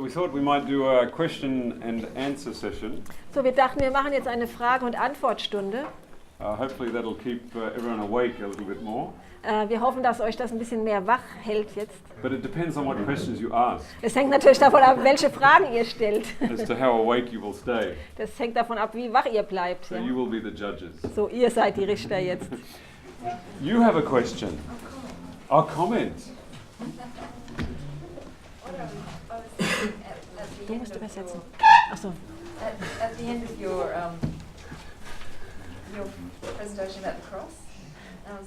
we thought we might do a question and answer session. So, wir dachten, wir machen jetzt eine Frage- und Antwortstunde. Hopefully that'll keep everyone awake a little bit more. Wir hoffen, dass euch das ein bisschen mehr wach hält jetzt. But it depends on what questions you ask Es hängt natürlich davon ab, welche Fragen ihr stellt. as to how awake you will stay. Das hängt davon ab, wie wach ihr bleibt. So Ja. you will be the judges. So, ihr seid die Richter jetzt. You have a question. A comment. Du musst übersetzen. Achso. At the end of your presentation about the cross.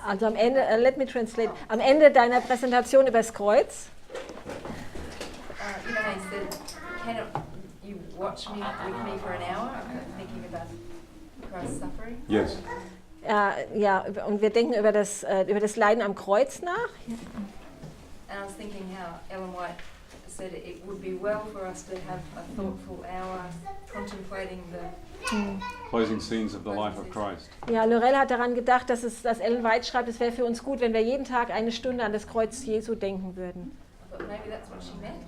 Also am Ende, let me translate. Am Ende deiner Präsentation über das Kreuz. You know how you said, can you watch me with me for an hour, thinking about Christ's suffering? Yes. Ja, und wir denken über das Leiden am Kreuz nach. And I was thinking how Ellen White said it would be well for us to have a thoughtful hour contemplating the Closing scenes of the life of Christ. Ja, Lorelle hat daran gedacht, dass Ellen White schreibt, es wäre für uns gut, wenn wir jeden Tag eine Stunde an das Kreuz Jesu denken würden. I thought maybe that's what she meant.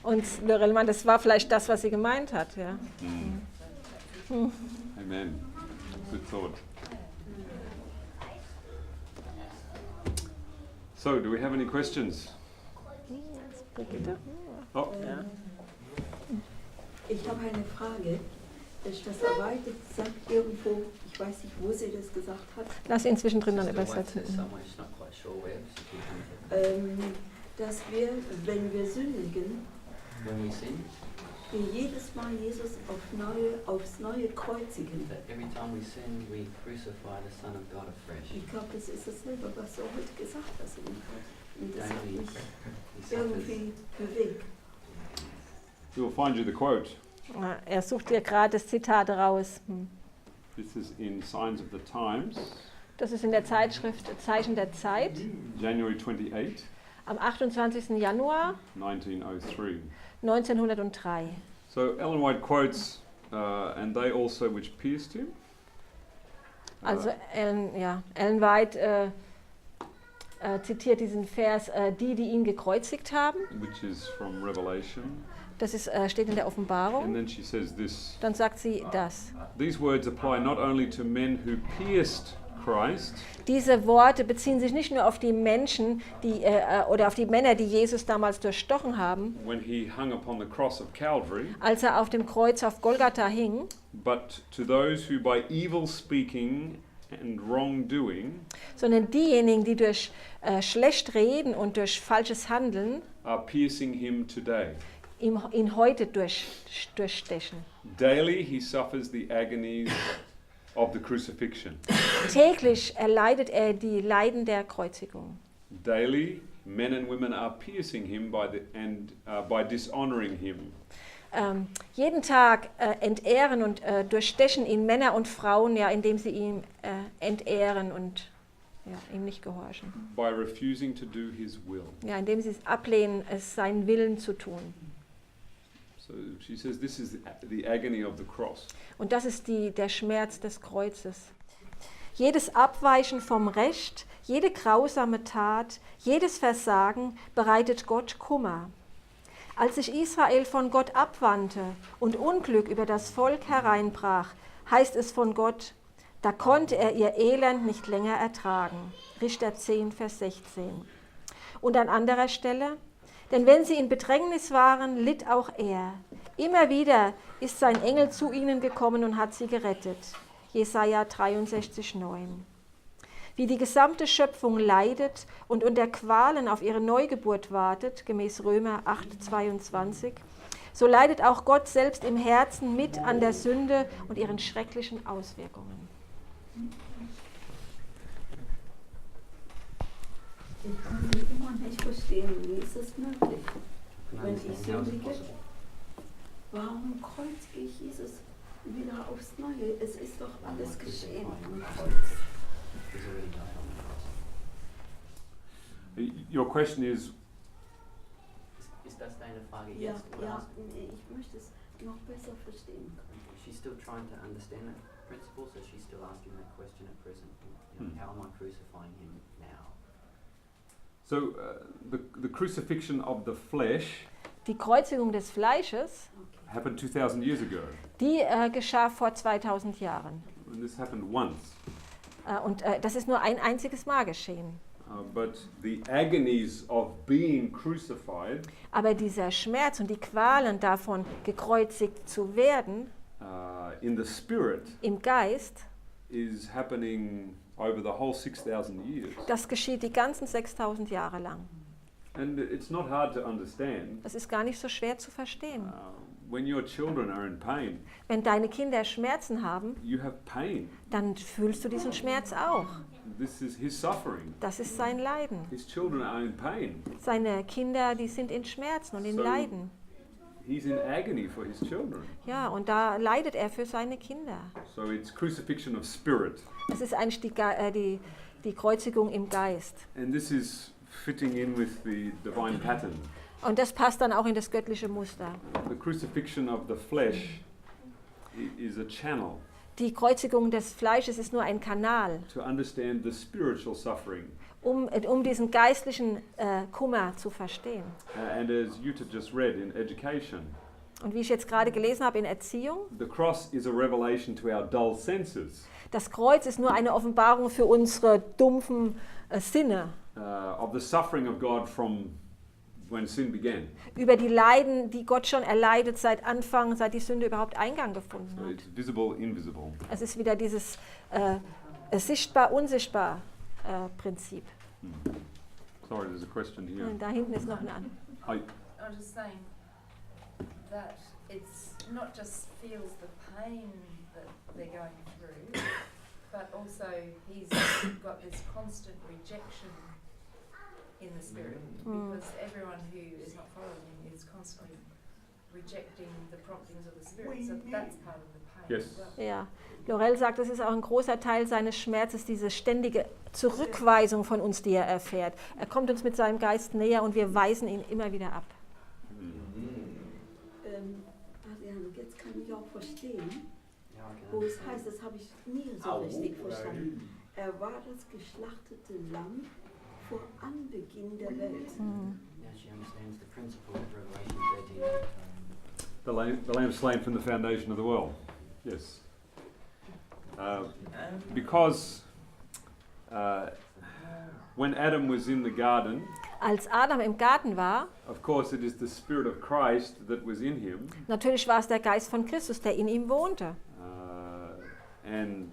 Und Lorelle meint, das war vielleicht das, was sie gemeint hat. Ja. Amen. Good thought. So, do we have any questions? Oh, Ich habe eine Frage. Schwester Weide sagt irgendwo, ich weiß nicht, wo sie das gesagt hat, Lass ihn zwischendrin dann übersetzen. dass wir, wenn wir sündigen, When we sin, wir jedes Mal Jesus aufs Neue kreuzigen. that every time we sin, we crucify the Son of God afresh. Ich glaube, das ist dasselbe, was du heute gesagt hast. Und das hat Daily, mich he suffers. irgendwie bewegt. we'll find you the quote. Er sucht dir gerade das Zitat raus. This is in Signs of the Times, Das ist in der Zeitschrift Zeichen der Zeit January 28, am 28. Januar 1903. 1903. So Ellen White quotes, and they also which pierced him. Also Ellen White zitiert diesen Vers, die ihn gekreuzigt haben. Which is from Revelation. Das ist, steht in der And Offenbarung. then she says this: Dann sagt sie das. these words apply not only to men who pierced Christ, Diese Worte beziehen sich nicht nur auf die Menschen, oder auf die Männer, die Jesus damals durchstochen haben, when he hung upon the cross of Calvary, als er auf dem Kreuz auf Golgatha hing, but to those who by evil speaking and wrongdoing sondern diejenigen, die durch schlecht reden und durch falsches Handeln are piercing him today. ihn heute durchstechen. Daily he suffers the agonies of the crucifixion. Täglich erleidet er die Leiden der Kreuzigung. Daily men and women are piercing him by dishonoring him. Jeden Tag entehren und durchstechen ihn Männer und Frauen, ja, indem sie ihn entehren und ihm nicht gehorchen. By refusing to do his will. Ja, indem sie es ablehnen, es seinen Willen zu tun. So she says this is the agony of the cross. Und das ist der Schmerz des Kreuzes. Jedes Abweichen vom Recht, jede grausame Tat, jedes Versagen bereitet Gott Kummer. Als sich Israel von Gott abwandte und Unglück über das Volk hereinbrach, heißt es von Gott, da konnte er ihr Elend nicht länger ertragen. Richter 10, Vers 16. Und an anderer Stelle, denn wenn sie in Bedrängnis waren, litt auch er. Immer wieder ist sein Engel zu ihnen gekommen und hat sie gerettet. Jesaja 63, 9. Wie die gesamte Schöpfung leidet und unter Qualen auf ihre Neugeburt wartet, gemäß Römer 8, 22, so leidet auch Gott selbst im Herzen mit an der Sünde und ihren schrecklichen Auswirkungen. Ich kann immer nicht verstehen, wie ist es möglich, wenn ich sündige, warum kreuzige ich Jesus wieder aufs Neue? Es ist doch alles geschehen am Kreuz. He's already died on the cross. Your question is, Ist das deine Frage Ja, jetzt? Oder ja, hast du- ich möchte es noch besser verstehen können. She's still trying to understand that principle, so she's still asking that question at present. How am I crucifying him now? so the crucifixion of the flesh Die Kreuzigung des Fleisches, happened 2000 years ago. die geschah vor 2000 Jahren. And this happened once. Und das ist nur ein einziges Mal geschehen. But the agonies of being crucified Aber dieser Schmerz und die Qualen davon, gekreuzigt zu werden, in the spirit im Geist, is happening over the whole 6,000 years. das geschieht die ganzen 6000 Jahre lang. And it's not hard to understand. Das ist gar nicht so schwer zu verstehen. When your children are in pain, Wenn deine Kinder Schmerzen haben, you have pain. dann fühlst du diesen Schmerz auch. This is his suffering. Das ist sein Leiden. His children are in pain. Seine Kinder, die sind in Schmerzen und in So- Leiden. He's in agony for his children. Ja, und da leidet er für seine Kinder. So it's crucifixion of spirit. Das ist eigentlich die Kreuzigung im Geist. And this is fitting in with the divine pattern. Und das passt dann auch in das göttliche Muster. The crucifixion of the flesh is a channel Die Kreuzigung des Fleisches ist nur ein Kanal, to understand the spiritual suffering. um diesen geistlichen Kummer zu verstehen. And as Jutta just read in education, Und wie ich jetzt gerade gelesen habe in Erziehung, the cross is a revelation to our dull senses das Kreuz ist nur eine Offenbarung für unsere dumpfen Sinne, of the suffering of God from when sin began. über die Leiden, die Gott schon erleidet seit Anfang, seit die Sünde überhaupt Eingang gefunden So hat. it's visible, invisible. Es ist wieder dieses sichtbar-unsichtbar Prinzip. Sorry, there's a question here. Und da hinten ist noch eine andere. I, I'm just saying that it's not just feels the pain that they're going through, but also he's got this constant rejection in the spirit because everyone who is not following him is constantly rejecting the promptings of the spirit. So that's part of the pain Yes. as well. Ja, Lorel sagt, das ist auch ein großer Teil seines Schmerzes, diese ständige Zurückweisung von uns, die er erfährt. Er kommt uns mit seinem Geist näher und wir weisen ihn immer wieder ab. Adrian, jetzt kann ich auch verstehen, Yeah, I can wo es understand. heißt, das habe ich nie so richtig verstanden. Er war das geschlachtete Lamm vor Anbeginn der Welt. Now she understands the principle of Revelation 13. the lamb slain from the foundation of the world. Yes. Because when Adam was in the garden, Als Adam im Garten war, of course it is the Spirit of Christ that was in him. natürlich war es der Geist von Christus, der in ihm wohnte. And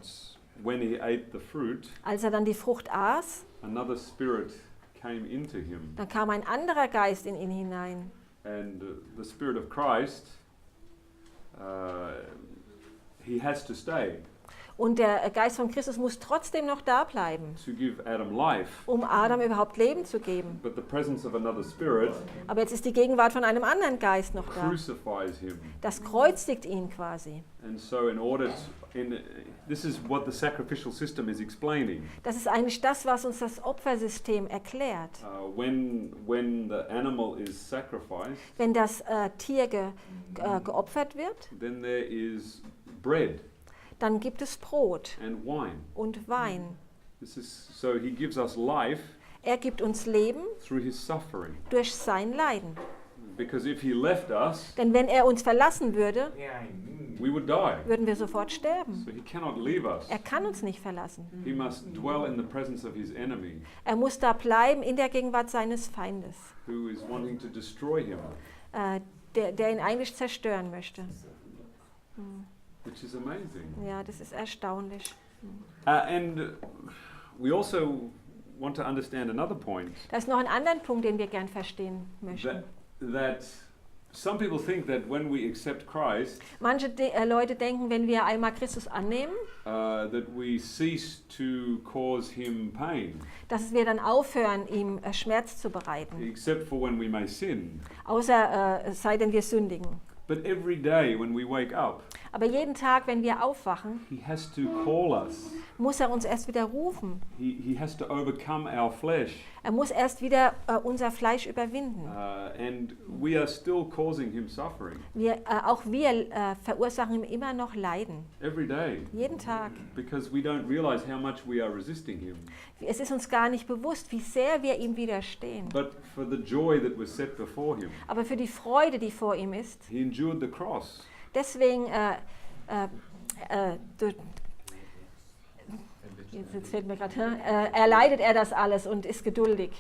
when he ate the fruit, Als er dann die Frucht aß, another spirit came into him. dann kam ein anderer Geist in ihn hinein. And the Spirit of Christ, he has to stay Und der Geist von Christus muss trotzdem noch da bleiben, to give Adam life. um Adam überhaupt Leben zu geben. But the presence of another spirit Aber jetzt ist die Gegenwart von einem anderen Geist noch da. crucifies him. Das kreuzigt ihn quasi. And so in order to, this is what the sacrificial system is explaining. Das ist eigentlich das, was uns das Opfersystem erklärt. When the animal is sacrificed, Wenn das Tier geopfert wird, then there is bread dann gibt es Brot and wine. und Wein. This is so he gives us life Er gibt uns Leben through his suffering. durch sein Leiden. Because if he left us, Denn wenn er uns verlassen würde, we would die. würden wir sofort sterben. So he cannot leave us. Er kann uns nicht verlassen. He must dwell in the presence of his enemy, Er muss da bleiben in der Gegenwart seines Feindes, who is wanting to destroy him, der ihn eigentlich zerstören möchte. which is amazing. Ja, das ist erstaunlich. And we also want to understand another point, Da ist noch ein anderer Punkt, den wir gern verstehen möchten. that some people think that when we accept Christ, Manche Leute denken, wenn wir einmal Christus annehmen, that we cease to cause him pain, dass wir dann aufhören, ihm Schmerz zu bereiten. except for when we may sin. Außer es sei denn, wir sündigen. But every day when we wake up, Aber jeden Tag, wenn wir aufwachen, he has to call us. muss er uns erst wieder rufen. He has to overcome our flesh. Er muss erst wieder unser Fleisch überwinden. And we are still causing him suffering Auch wir verursachen ihm immer noch Leiden. every day Jeden Tag. because we don't realize how much we are resisting him. Es ist uns gar nicht bewusst, wie sehr wir ihm widerstehen. But for the joy that was set before him, Aber für die Freude, die vor ihm ist, he endured the cross. deswegen jetzt fällt mir gerade, erleidet er das alles und ist geduldig.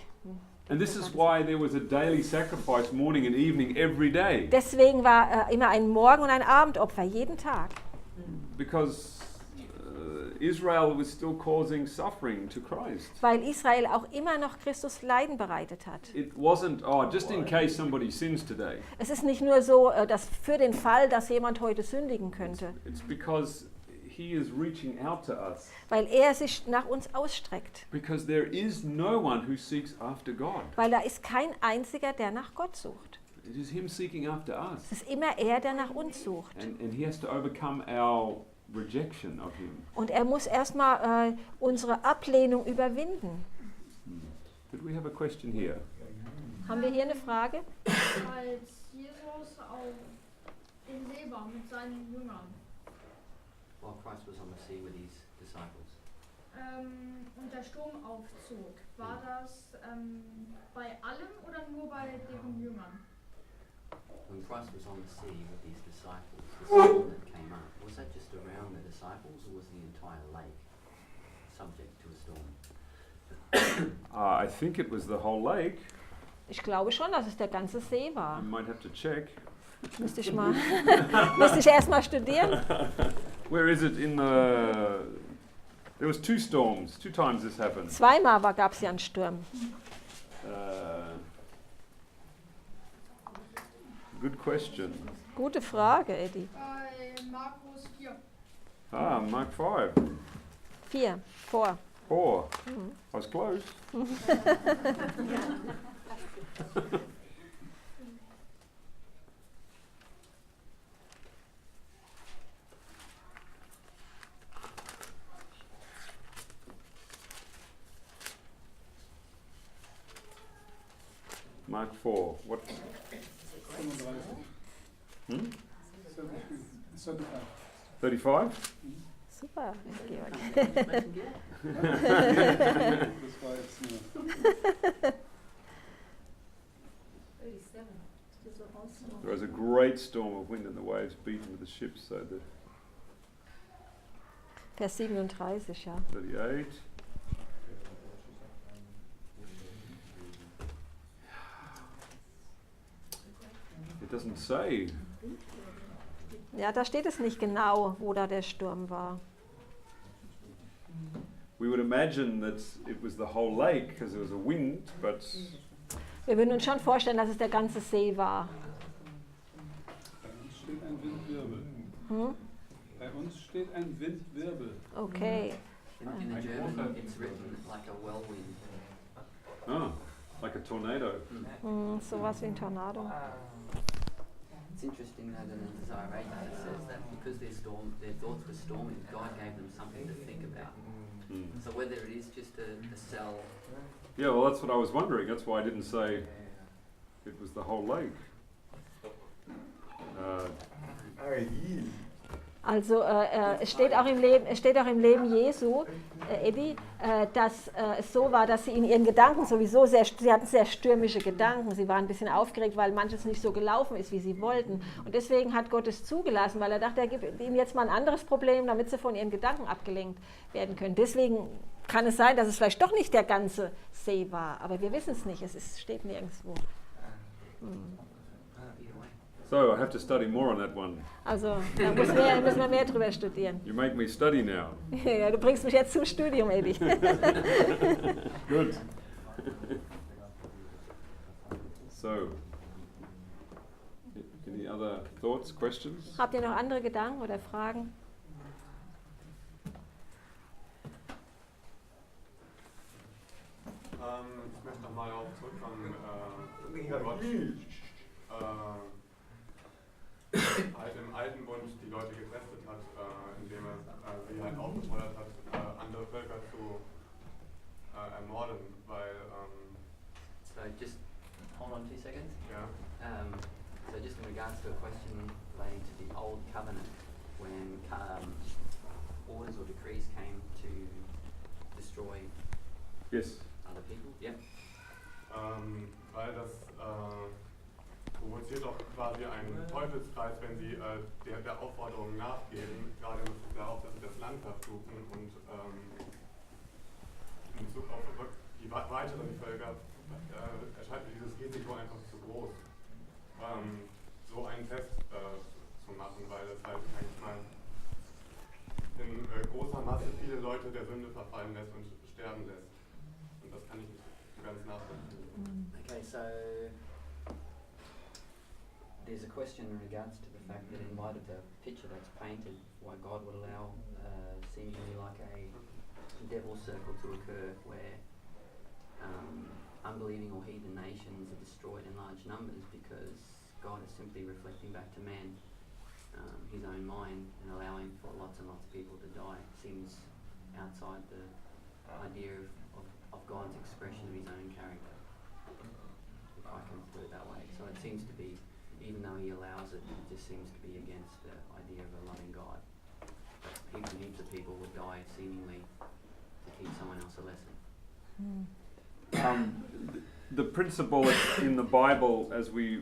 And this is why there was a daily sacrifice morning and evening every day, Deswegen war immer ein Morgen- und ein Abendopfer, jeden Tag. because Israel was still causing suffering to Christ. Weil Israel auch immer noch Christus Leiden bereitet hat. It wasn't, oh, just in case somebody sins today. Es ist nicht nur so, dass für den Fall, dass jemand heute sündigen könnte, It's because he is reaching out to us. weil er sich nach uns ausstreckt. Because there is no one who seeks after God. Weil da ist kein einziger, der nach Gott sucht. It is him seeking after us. Es ist immer er, der nach uns sucht. And he has to overcome our rejection of him. Und er muss erstmal unsere Ablehnung überwinden. Did we have a question here? Haben wir hier eine Frage? Als Jesus auf dem See war mit seinen Jüngern While Christ was on the sea with his disciples. und der Sturm aufzog, war das bei allen oder nur bei deren Jüngern? When Christ was on the sea with his disciples, the storm that came up, was that just around the disciples or was the entire lake subject to a storm? I think it was the whole lake. Ich glaube schon, dass es der ganze See war. I might have to check. Müsste ich erst mal studieren. Where is it in the... There was two storms, two times this happened. Zweimal gab es ja einen Sturm. Good question. Gute Frage, Eddie. Bei Markus 4. Ah, Mark 5. 4, vor. 4. I was close. Mark 4. What? 35? Super, Georg. Das war jetzt nur. 37. There was a great storm of wind and the waves beat into the ship, so the Vers 37, ja. 38. It doesn't say. Ja, da steht es nicht genau, wo da der Sturm war. We would imagine that it was the whole lake because there was a wind, but Wir würden uns schon vorstellen, dass es der ganze See war. Bei uns steht ein Windwirbel. Hm? Bei uns steht ein Windwirbel. Okay. In the German, it's written like a whirlwind. like a tornado. Sowas wie ein Tornado. It's interesting though that in Isaiah 8 it says that because their thoughts were storming, God gave them something to think about. So whether it is just a cell. Yeah, well, that's what I was wondering. That's why I didn't say it was the whole lake. Also es steht auch im Leben Jesu, Eddie, dass es so war, dass sie in ihren Gedanken sowieso sie hatten sehr stürmische Gedanken. Sie waren ein bisschen aufgeregt, weil manches nicht so gelaufen ist, wie sie wollten. Und deswegen hat Gott es zugelassen, weil er dachte, er gibt ihnen jetzt mal ein anderes Problem, damit sie von ihren Gedanken abgelenkt werden können. Deswegen kann es sein, dass es vielleicht doch nicht der ganze See war, aber wir wissen es nicht. Steht nirgendwo. So I have to study more on that one. Also da müssen wir mehr drüber studieren. You make me study now. Ja, du bringst mich jetzt zum Studium, Eddie. Good. So, any other thoughts, questions? Habt ihr noch andere Gedanken oder Fragen? Ich möchte nochmal auf zurückkommen, Gott im Alten Bund die Leute getestet hat, indem er sie halt aufgefordert hat, andere Völker zu ermorden, weil, So just hold on 2 seconds. ja, So just in regards to a question relating to the old covenant, when orders or decrees came to destroy Yes. other people. Yep. weil das provoziert doch quasi einen Teufelskreis, wenn sie der Aufforderung nachgeben, gerade in Bezug darauf, dass sie das Land verfluchen und in Bezug auf die weiteren Völker erscheint mir dieses Risiko einfach zu groß, so ein Fest zu machen, weil es halt eigentlich mal in großer Masse viele Leute der Sünde verfallen lässt und sterben lässt. Und das kann ich nicht so ganz nachvollziehen. Okay, so there's a question in regards to the fact that in light of the picture that's painted, why God would allow seemingly like a devil's circle to occur where unbelieving or heathen nations are destroyed in large numbers because God is simply reflecting back to man his own mind and allowing for lots and lots of people to die. It seems outside the idea of God's expression of his own character, if I can put it that way. So it seems to be, even though he allows it, it just seems to be against the idea of a loving God. But heaps and heaps of people would die seemingly to teach someone else a lesson. The principle in the Bible, as we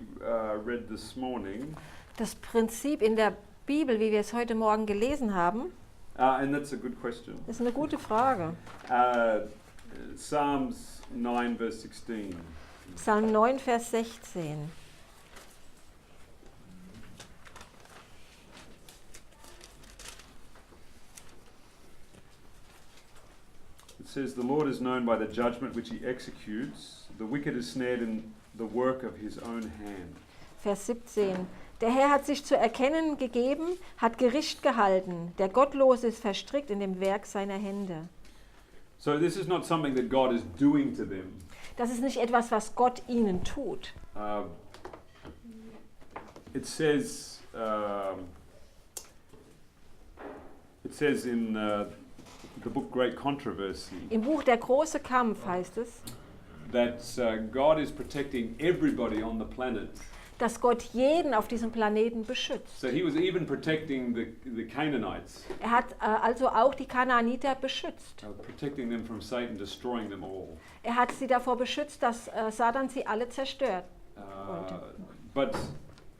read this morning, Das Prinzip in der Bibel, wie wir es heute Morgen gelesen haben, and that's a good question. ist eine gute Frage. Psalms 9, verse 16. Psalm 9, Vers 16. It says, "The Lord is known by the judgment which he executes. The wicked is snared in the work of his own hand." Vers 17. Der Herr hat sich zu erkennen gegeben, hat Gericht gehalten. Der Gottlose ist verstrickt in dem Werk seiner Hände. So this is not something that God is doing to them. Das ist nicht etwas, was Gott ihnen tut. It says in the book Great Controversy Im Buch Der große Kampf heißt es, that God is protecting everybody on the planet. dass Gott jeden auf diesem Planeten beschützt. So he was even protecting the Canaanites, Er hat also auch die Kanaaniter beschützt. protecting them from Satan destroying them all. Er hat sie davor beschützt, dass Satan sie alle zerstört. But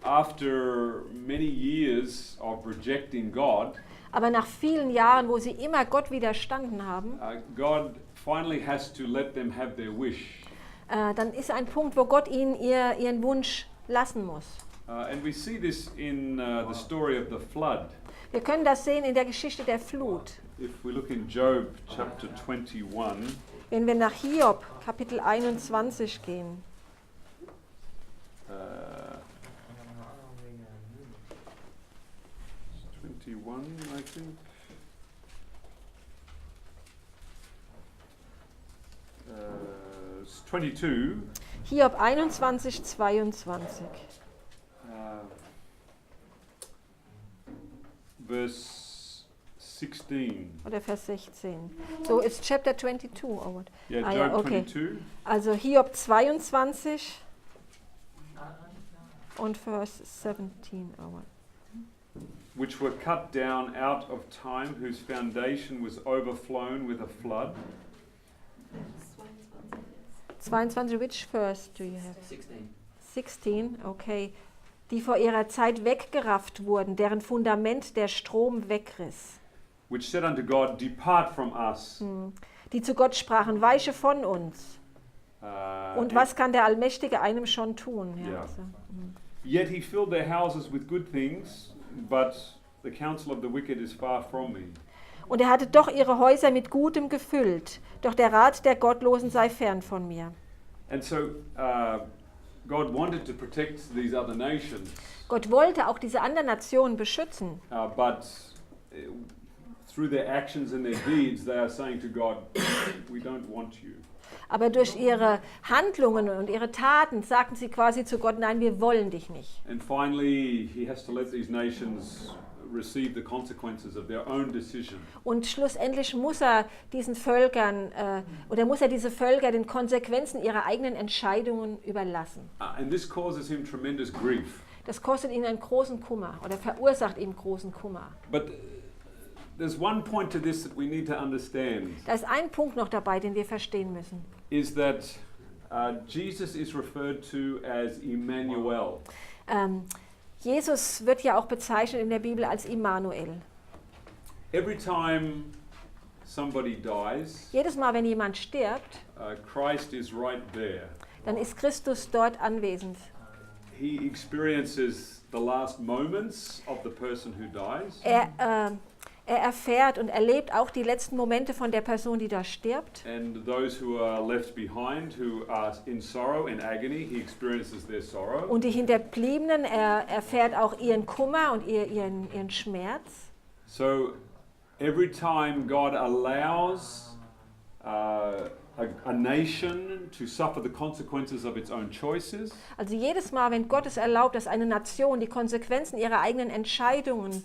after many years of rejecting God, Aber nach vielen Jahren, wo sie immer Gott widerstanden haben, God finally has to let them have their wish. dann ist ein Punkt, wo Gott ihnen ihren Wunsch lassen muss. And we see this in the story of the flood. Wir können das sehen in der Geschichte der Flut. If we look in Job chapter 21, Wenn wir nach Hiob, Kapitel 21 gehen. 21, I think. 22. Hiob 21, 22. Verse 16. Oder Vers 16. So, it's chapter 22. Or what? Yeah, Ah, Job ja, okay. 22. Also Hiob 22 und Vers 17. Or what? Which were cut down out of time, whose foundation was overflown with a flood. 22, which verse do you have? 16. 16, okay. Die vor ihrer Zeit weggerafft wurden, deren Fundament der Strom wegriss. Which said unto God, Depart from us. Die zu Gott sprachen, weiche von uns. Und was kann der Allmächtige einem schon tun? Ja, Ja. also, Yet he filled their houses with good things, but the counsel of the wicked is far from me. Und er hatte doch ihre Häuser mit Gutem gefüllt, doch der Rat der Gottlosen sei fern von mir. And so God wanted to protect these other nations, Gott wollte auch diese anderen Nationen beschützen, but through their actions and their deeds, they are saying to God, we don't want you. aber durch ihre Handlungen und ihre Taten sagten sie quasi zu Gott, nein, wir wollen dich nicht. And finally, he has to let these nations receive the consequences of their own decision. Und schlussendlich muss er diesen Völkern, oder muss er diese Völker den Konsequenzen ihrer eigenen Entscheidungen überlassen. And this causes him tremendous grief. Das kostet ihn einen großen Kummer oder verursacht ihm großen Kummer. But there's one point to this that we need to understand, Da ist ein Punkt noch dabei, den wir verstehen müssen. is that Jesus is referred to as Emmanuel. Jesus wird ja auch bezeichnet in der Bibel als Immanuel. Every time somebody dies, Jedes Mal, wenn jemand stirbt, Christ is right there. dann ist Christus dort anwesend. He experiences the last moments of the person who dies. Er erfährt und erlebt auch die letzten Momente von der Person, die da stirbt. And those who are left behind, who are in sorrow, in agony, he experiences their sorrow. Und die Hinterbliebenen, er erfährt auch ihren Kummer und ihren Schmerz. So every time God allows a nation to suffer the consequences of its own choices, Also jedes Mal, wenn Gott es erlaubt, dass eine Nation die Konsequenzen ihrer eigenen Entscheidung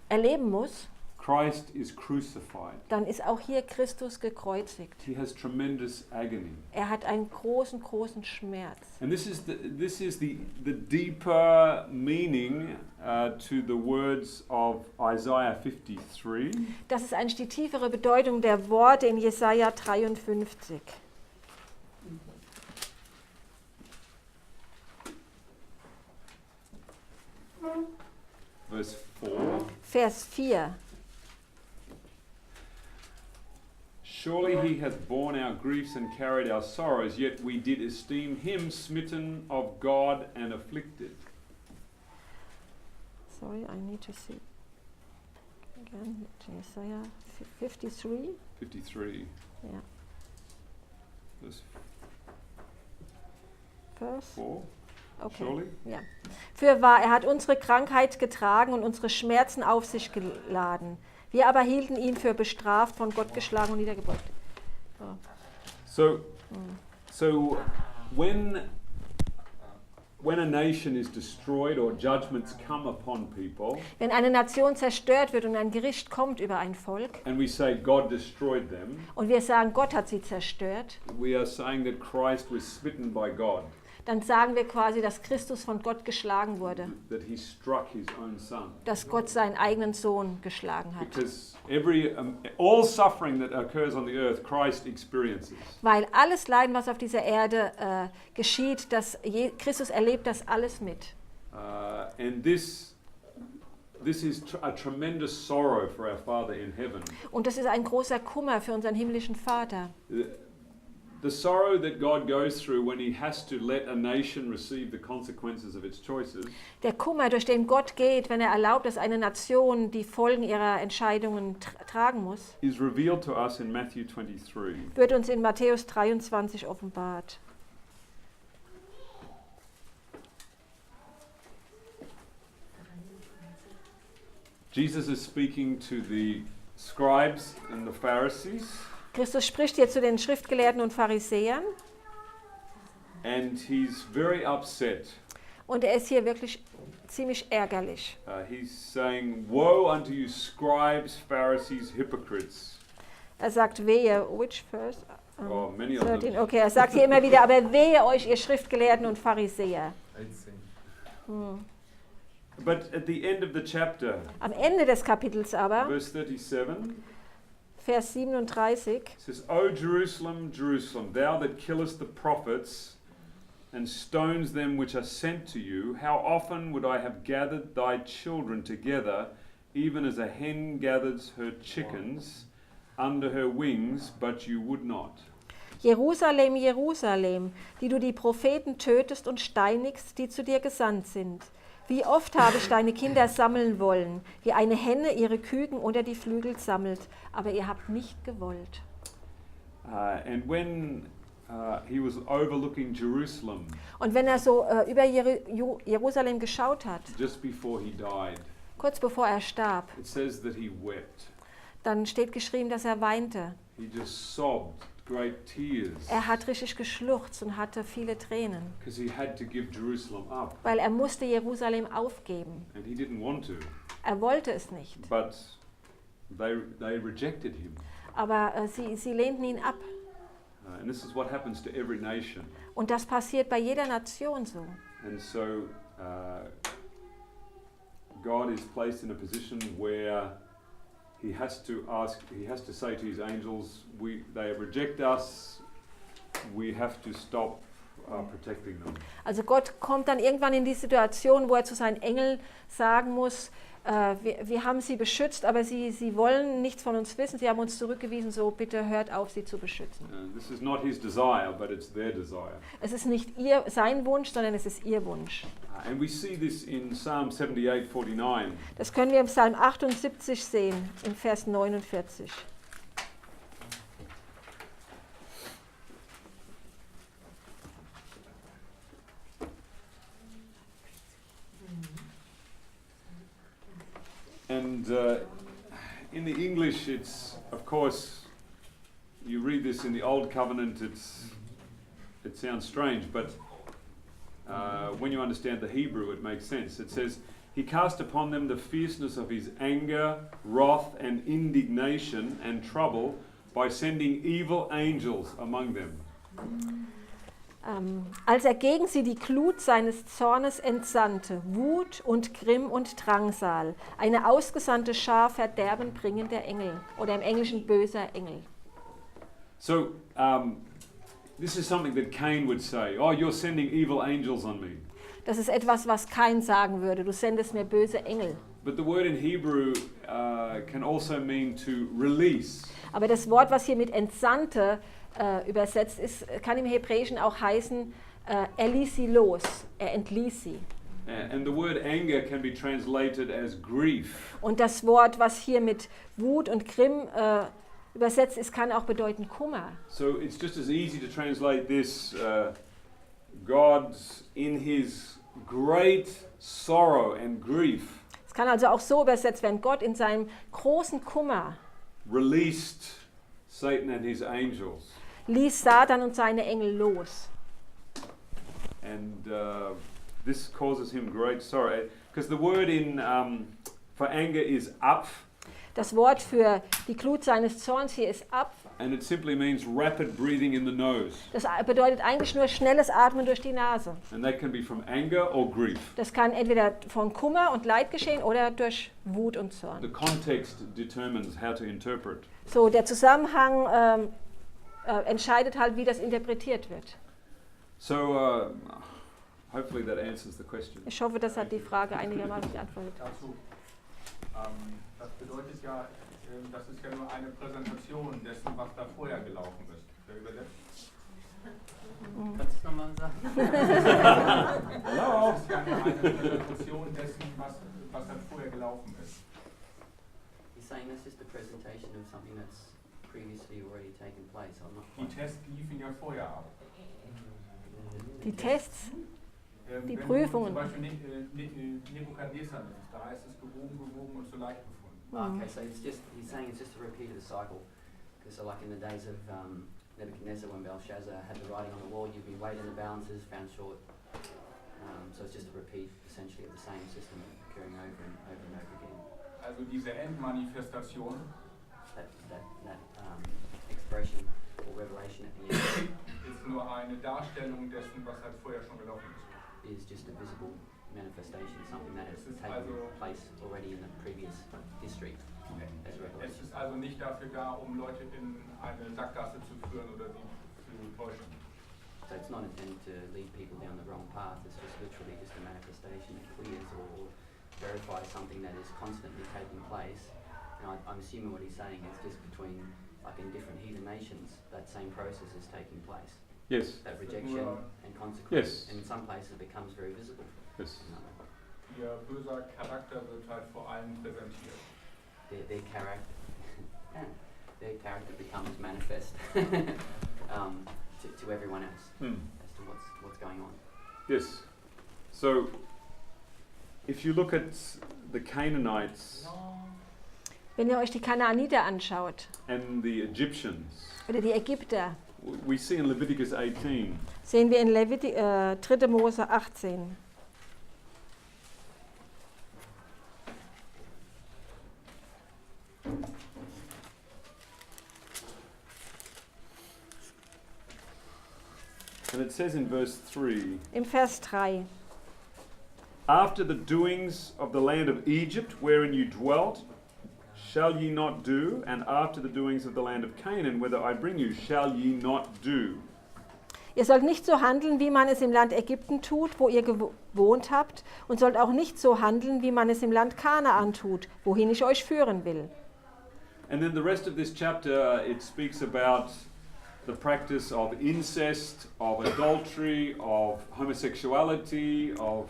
erleben muss, Christ is crucified. dann ist auch hier Christus gekreuzigt. He has tremendous agony. Er hat einen großen, großen Schmerz. And this is the deeper meaning to the words of Isaiah 53. Das ist eigentlich die tiefere Bedeutung der Worte in Jesaja 53. Verse 4. Vers 4. Surely he hath borne our griefs and carried our sorrows, yet we did esteem him smitten of God and afflicted. Sorry, I need to see. Again, Jesaja 53. 53. Ja. Verse 4. Okay. Surely. Ja. Fürwahr, er hat unsere Krankheit getragen und unsere Schmerzen auf sich geladen. Wir aber hielten ihn für bestraft, von Gott geschlagen und niedergebeugt. So when a nation is destroyed or judgments come upon people, Wenn eine Nation zerstört wird und ein Gericht kommt über ein Volk and we say God destroyed them, und wir sagen, Gott hat sie zerstört, we are saying that Christ was smitten by God, dann sagen wir quasi, dass Christus von Gott geschlagen wurde, that he struck his own son. dass Gott seinen eigenen Sohn geschlagen hat. Because all suffering that occurs on the earth, Christ experiences. Weil alles Leiden, was auf dieser Erde geschieht, Christus erlebt das alles mit. And this is a tremendous sorrow for our Father in heaven. Und das ist ein großer Kummer für unseren himmlischen Vater. The sorrow that God goes through when he has to let a nation receive the consequences of its choices. Der Kummer, durch den Gott geht, wenn er erlaubt, dass eine Nation die Folgen ihrer Entscheidungen tragen muss, Is revealed to us in Matthew 23. wird uns in Matthäus 23 offenbart. Jesus is speaking to the scribes and the Pharisees, Christus spricht hier zu den Schriftgelehrten und Pharisäern and he's very upset. und er ist hier wirklich ziemlich ärgerlich. He's saying, "Woe unto you, scribes, Pharisees, hypocrites." Er sagt, wehe, which verse? Oh, many of 13. them. Okay, er sagt hier immer wieder, aber wehe euch, ihr Schriftgelehrten und Pharisäer. But at the end of the chapter, Am Ende des Kapitels aber, verse 37, Vers 37, it says, "O Jerusalem, Jerusalem, thou that killest the prophets and stones them which are sent to you, how often would I have gathered thy children together, even as a hen gathers her chickens under her wings, but you would not." Jerusalem, Jerusalem, die du die Propheten tötest und steinigst, die zu dir gesandt sind. Wie oft habe ich deine Kinder sammeln wollen, wie eine Henne ihre Küken unter die Flügel sammelt, aber ihr habt nicht gewollt. And when he was overlooking Jerusalem Und wenn er so über Jerusalem geschaut hat, just before he died, kurz bevor er starb, it says that he wept. dann steht geschrieben, dass er weinte. He just sobbed great tears Er hat richtig geschluchzt und hatte viele Tränen, because he had to give Jerusalem up, weil er musste Jerusalem aufgeben. and he didn't want to, Er wollte es nicht, but they rejected him. aber sie lehnten ihn ab. And this is what happens to every nation. Und das passiert bei jeder Nation so. And so God is placed in a position where he has to say to his angels, they reject us, we have to stop protecting them. Also Gott kommt dann irgendwann in die Situation, wo er zu seinen Engeln sagen muss, wir haben sie beschützt, aber sie wollen nichts von uns wissen, sie haben uns zurückgewiesen, so bitte hört auf, sie zu beschützen. This is not his desire, but it's their desire. Es ist nicht sein Wunsch, sondern es ist ihr Wunsch. And we see this in Psalm 78:49. Das können wir im Psalm 78 sehen, im Vers 49. And in the English, it's, of course, you read this in the Old Covenant, it sounds strange, but when you understand the Hebrew, it makes sense. It says, he cast upon them the fierceness of his anger, wrath, and indignation and trouble by sending evil angels among them. Als er gegen sie die Glut seines Zornes entsandte, Wut und Grimm und Drangsal, eine ausgesandte Schar verderbenbringender Engel oder im Englischen böser Engel. So, this is something that Cain would say, oh, you're sending evil angels on me. Das ist etwas, was Kain sagen würde, du sendest mir böse Engel. But the word in Hebrew can also mean to release. Aber das Wort, was hier mit Entsandte übersetzt ist, kann im Hebräischen auch heißen, er ließ sie los, er entließ sie. And the word anger can be translated as grief. Und das Wort, was hier mit Wut und Grimm übersetzt ist, kann auch bedeuten Kummer. So it's just as easy to translate this, God in his great sorrow and grief Es kann also auch so übersetzt werden, Gott in seinem großen Kummer released Satan and his angels. ließ Satan und seine Engel los. And this causes him great sorrow. Because the word for anger is up, Das Wort für die Glut seines Zorns hier ist ab. and it simply means rapid breathing in the nose. Das bedeutet eigentlich nur schnelles Atmen durch die Nase. And that can be from anger or grief. Das kann entweder von Kummer und Leid geschehen oder durch Wut und Zorn. The context determines how to interpret. So, der Zusammenhang entscheidet halt, wie das interpretiert wird. So hopefully that answers the question. Ich hoffe, das hat die Frage einigermaßen beantwortet. Dazu. Das bedeutet ja, das ist ja nur eine Präsentation dessen, was da vorher gelaufen ist. Wer übersetzt? Kannst du es nochmal sagen? Das ist ja nur eine Präsentation dessen, was dann vorher gelaufen ist. He's saying that's just a presentation of something that's previously already taken place. I'm not Die quite Tests liefen ja vorher ab. Die Tests, die Wenn Prüfungen. du zum Beispiel Nebukadnezar nimmst, da heißt es gewogen und zu leicht befunden. Okay, so he's saying it's just a repeat of the cycle. Because so like in the days of Nebuchadnezzar, when Belshazzar had the writing on the wall, you'd be weighed in the balances, found short. So it's just a repeat essentially of the same system occurring over and over and over again. Also diese Endmanifestation That expression or revelation at the end ist nur eine Darstellung dessen, was halt vorher schon gelaufen ist. is just a visible manifestation, something that has Es ist taken also- place already in the previous history as Es revelation. ist also nicht dafür da, um Leute in eine Sackgasse zu führen oder sie zu täuschen. So it's not intended to lead people down the wrong path, it's just literally just a manifestation that clears or verifies something that is constantly taking place. And I'm assuming what he's saying is just between, like in different heathen nations, that same process is taking place. Yes. That rejection and consequence. Yes. And in some places it becomes very visible. Yes. Ihr böser Charakter wird halt vor allem präsentiert. Their character, their character becomes manifest to everyone else as to what's going on. Yes. So if you look at the Canaanites, Wenn ihr euch die Kanaaniter anschaut and the Egyptians, oder die Ägypter, we see in Leviticus 18 sehen wir in 3. Mose 18. and it says in verse 3, Im Vers 3. after the doings of the land of Egypt wherein you dwelt, shall ye not do, and after the doings of the land of Canaan, whither I bring you, shall ye not do. Ihr sollt nicht so handeln, wie man es im Land Ägypten tut, wo ihr gewohnt habt, und sollt auch nicht so handeln, wie man es im Land Kanaan tut, wohin ich euch führen will. And then the rest of this chapter, it speaks about the practice of incest, of adultery, of homosexuality, of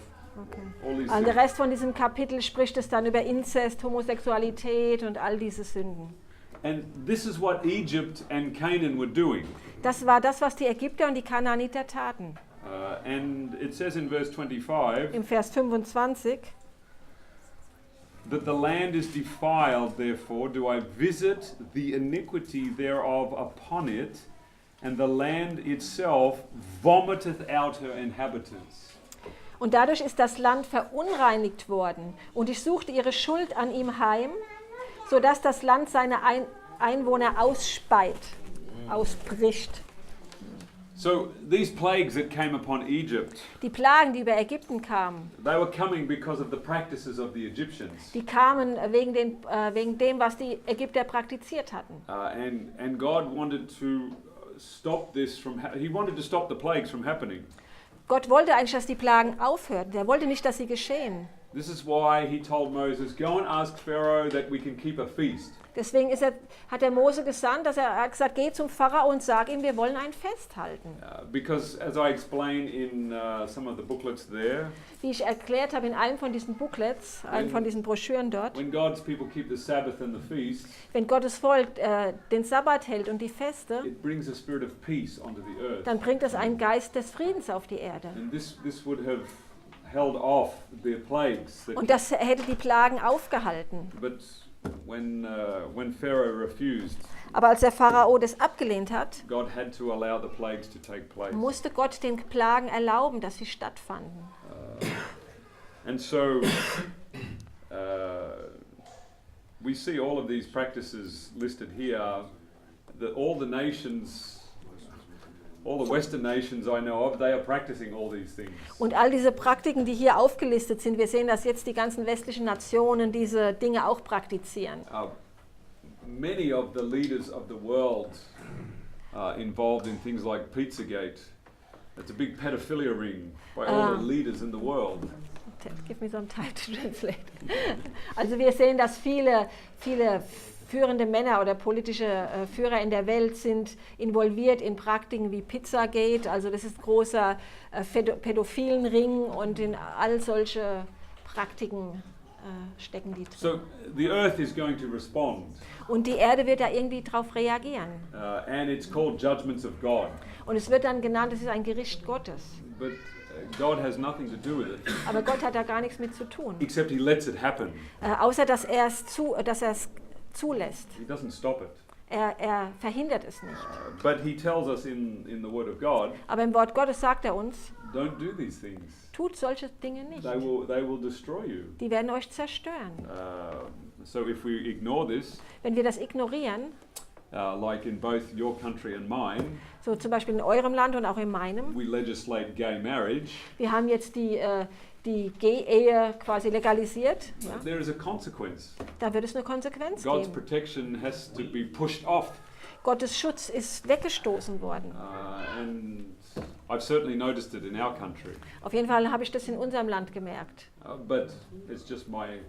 all these Und der things. Rest von diesem Kapitel spricht es dann über Inzest, Homosexualität und all diese Sünden. And this is what Egypt and Canaan were doing. Das war das, was die Ägypter und die Kanaaniter taten. And it says in verse 25, Im Vers 25, that the land is defiled, therefore do I visit the iniquity thereof upon it, and the land itself vomiteth out her inhabitants. und dadurch ist das Land verunreinigt worden, und ich suchte ihre Schuld an ihm heim, sodass das Land seine Einwohner ausspeit, ausbricht. So these plagues that came upon Egypt, Die Plagen, die über Ägypten kamen, they were coming because of the practices of the Egyptians. die kamen wegen dem, was die Ägypter praktiziert hatten. And God wanted to stop this from, he wanted to stop the plagues from happening. Gott wollte eigentlich, dass die Plagen aufhören. Er wollte nicht, dass sie geschehen. This is why he told Moses, go and ask Pharaoh that we can keep a feast. Deswegen hat er Mose gesandt, er hat gesagt, geh zum Pharao und sag ihm, wir wollen ein Fest halten. Because as I explain in some of the booklets there, Wie ich erklärt habe in einem von diesen Booklets, einem von diesen Broschüren dort, when God's people keep the Sabbath and the feast, wenn Gottes Volk den Sabbat hält und die Feste, it brings a spirit of peace onto the earth. dann bringt es einen Geist des Friedens auf die Erde. And this would have held off the plagues. Und das hätte die Plagen aufgehalten. But when Pharaoh refused, Aber als der Pharao das abgelehnt hat, God had to allow the plagues to take place. musste Gott den Plagen erlauben, dass sie stattfanden. And so we see all of these practices listed here, that all the nations, all the Western nations I know of, they are practicing all these things. Und all diese Praktiken, die hier aufgelistet sind, wir sehen, dass jetzt die ganzen westlichen Nationen diese Dinge auch praktizieren. Many of the leaders of the world are involved in things like Pizzagate. It's a big pedophilia ring by all the leaders in the world. Give me some time to translate. Also wir sehen, dass viele führende Männer oder politische Führer in der Welt sind involviert in Praktiken wie Pizzagate, also das ist ein großer pädophilen Ring, und in all solche Praktiken stecken die drin. So the earth is going to respond. Und die Erde wird da irgendwie drauf reagieren. And it's called judgments of God. Und es wird dann genannt, es ist ein Gericht Gottes. But God has nothing to do with it. Aber Gott hat da gar nichts mit zu tun. Except he lets it happen. Außer dass er es zulässt. He doesn't stop it. Er verhindert es nicht. But he tells us in the Word of God, Aber im Wort Gottes sagt er uns, don't do these things. tut solche Dinge nicht. They will destroy you. Die werden euch zerstören. So if we ignore this, Wenn wir das ignorieren, like in both your country and mine, so zum Beispiel in eurem Land und auch in meinem, we legislate gay marriage, wir haben jetzt die Gay-Ehe quasi legalisiert, ja, there is a consequence. da wird es eine Konsequenz God's geben. protection has to be pushed off. Gottes Schutz ist weggestoßen worden. And I've certainly noticed it in our country. Auf jeden Fall habe ich das in unserem Land gemerkt. But it's just my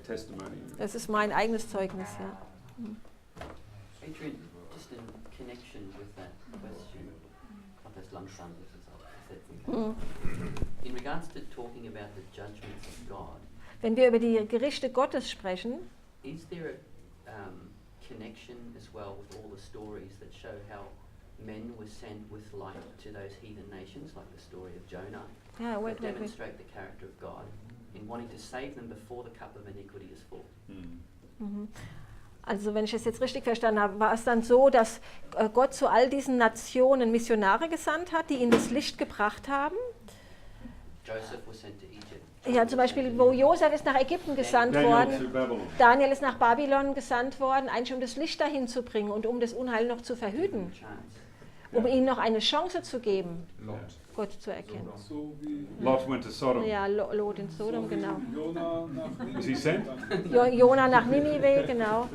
testimony. Das ist mein eigenes Zeugnis. Ja. Adrian, just in connection with that question, das langsam ist es auch gesetzt. In regards to talking about the judgments of God, Wenn wir über die Gerichte Gottes sprechen, is there a connection as well with all the stories that show how men were sent with light to those heathen nations, like the story of Jonah, that demonstrate the character of God in wanting to save them before the cup of iniquity is full? Also wenn ich es jetzt richtig verstanden habe, war es dann so, dass Gott zu all diesen Nationen Missionare gesandt hat, die ihnen das Licht gebracht haben? Joseph was sent to Egypt. Ja, zum Beispiel, wo Josef ist nach Ägypten gesandt Daniel to worden, Babylon. Daniel ist nach Babylon gesandt worden, eigentlich um das Licht dahin zu bringen und um das Unheil noch zu verhüten, Chance. um ihnen noch eine Chance zu geben, Lot. Gott zu erkennen. So wie Lot went to Sodom. Ja, Lot in Sodom, so wie genau. Jona nach Ninive. Was he sent? Jona nach Ninive, genau.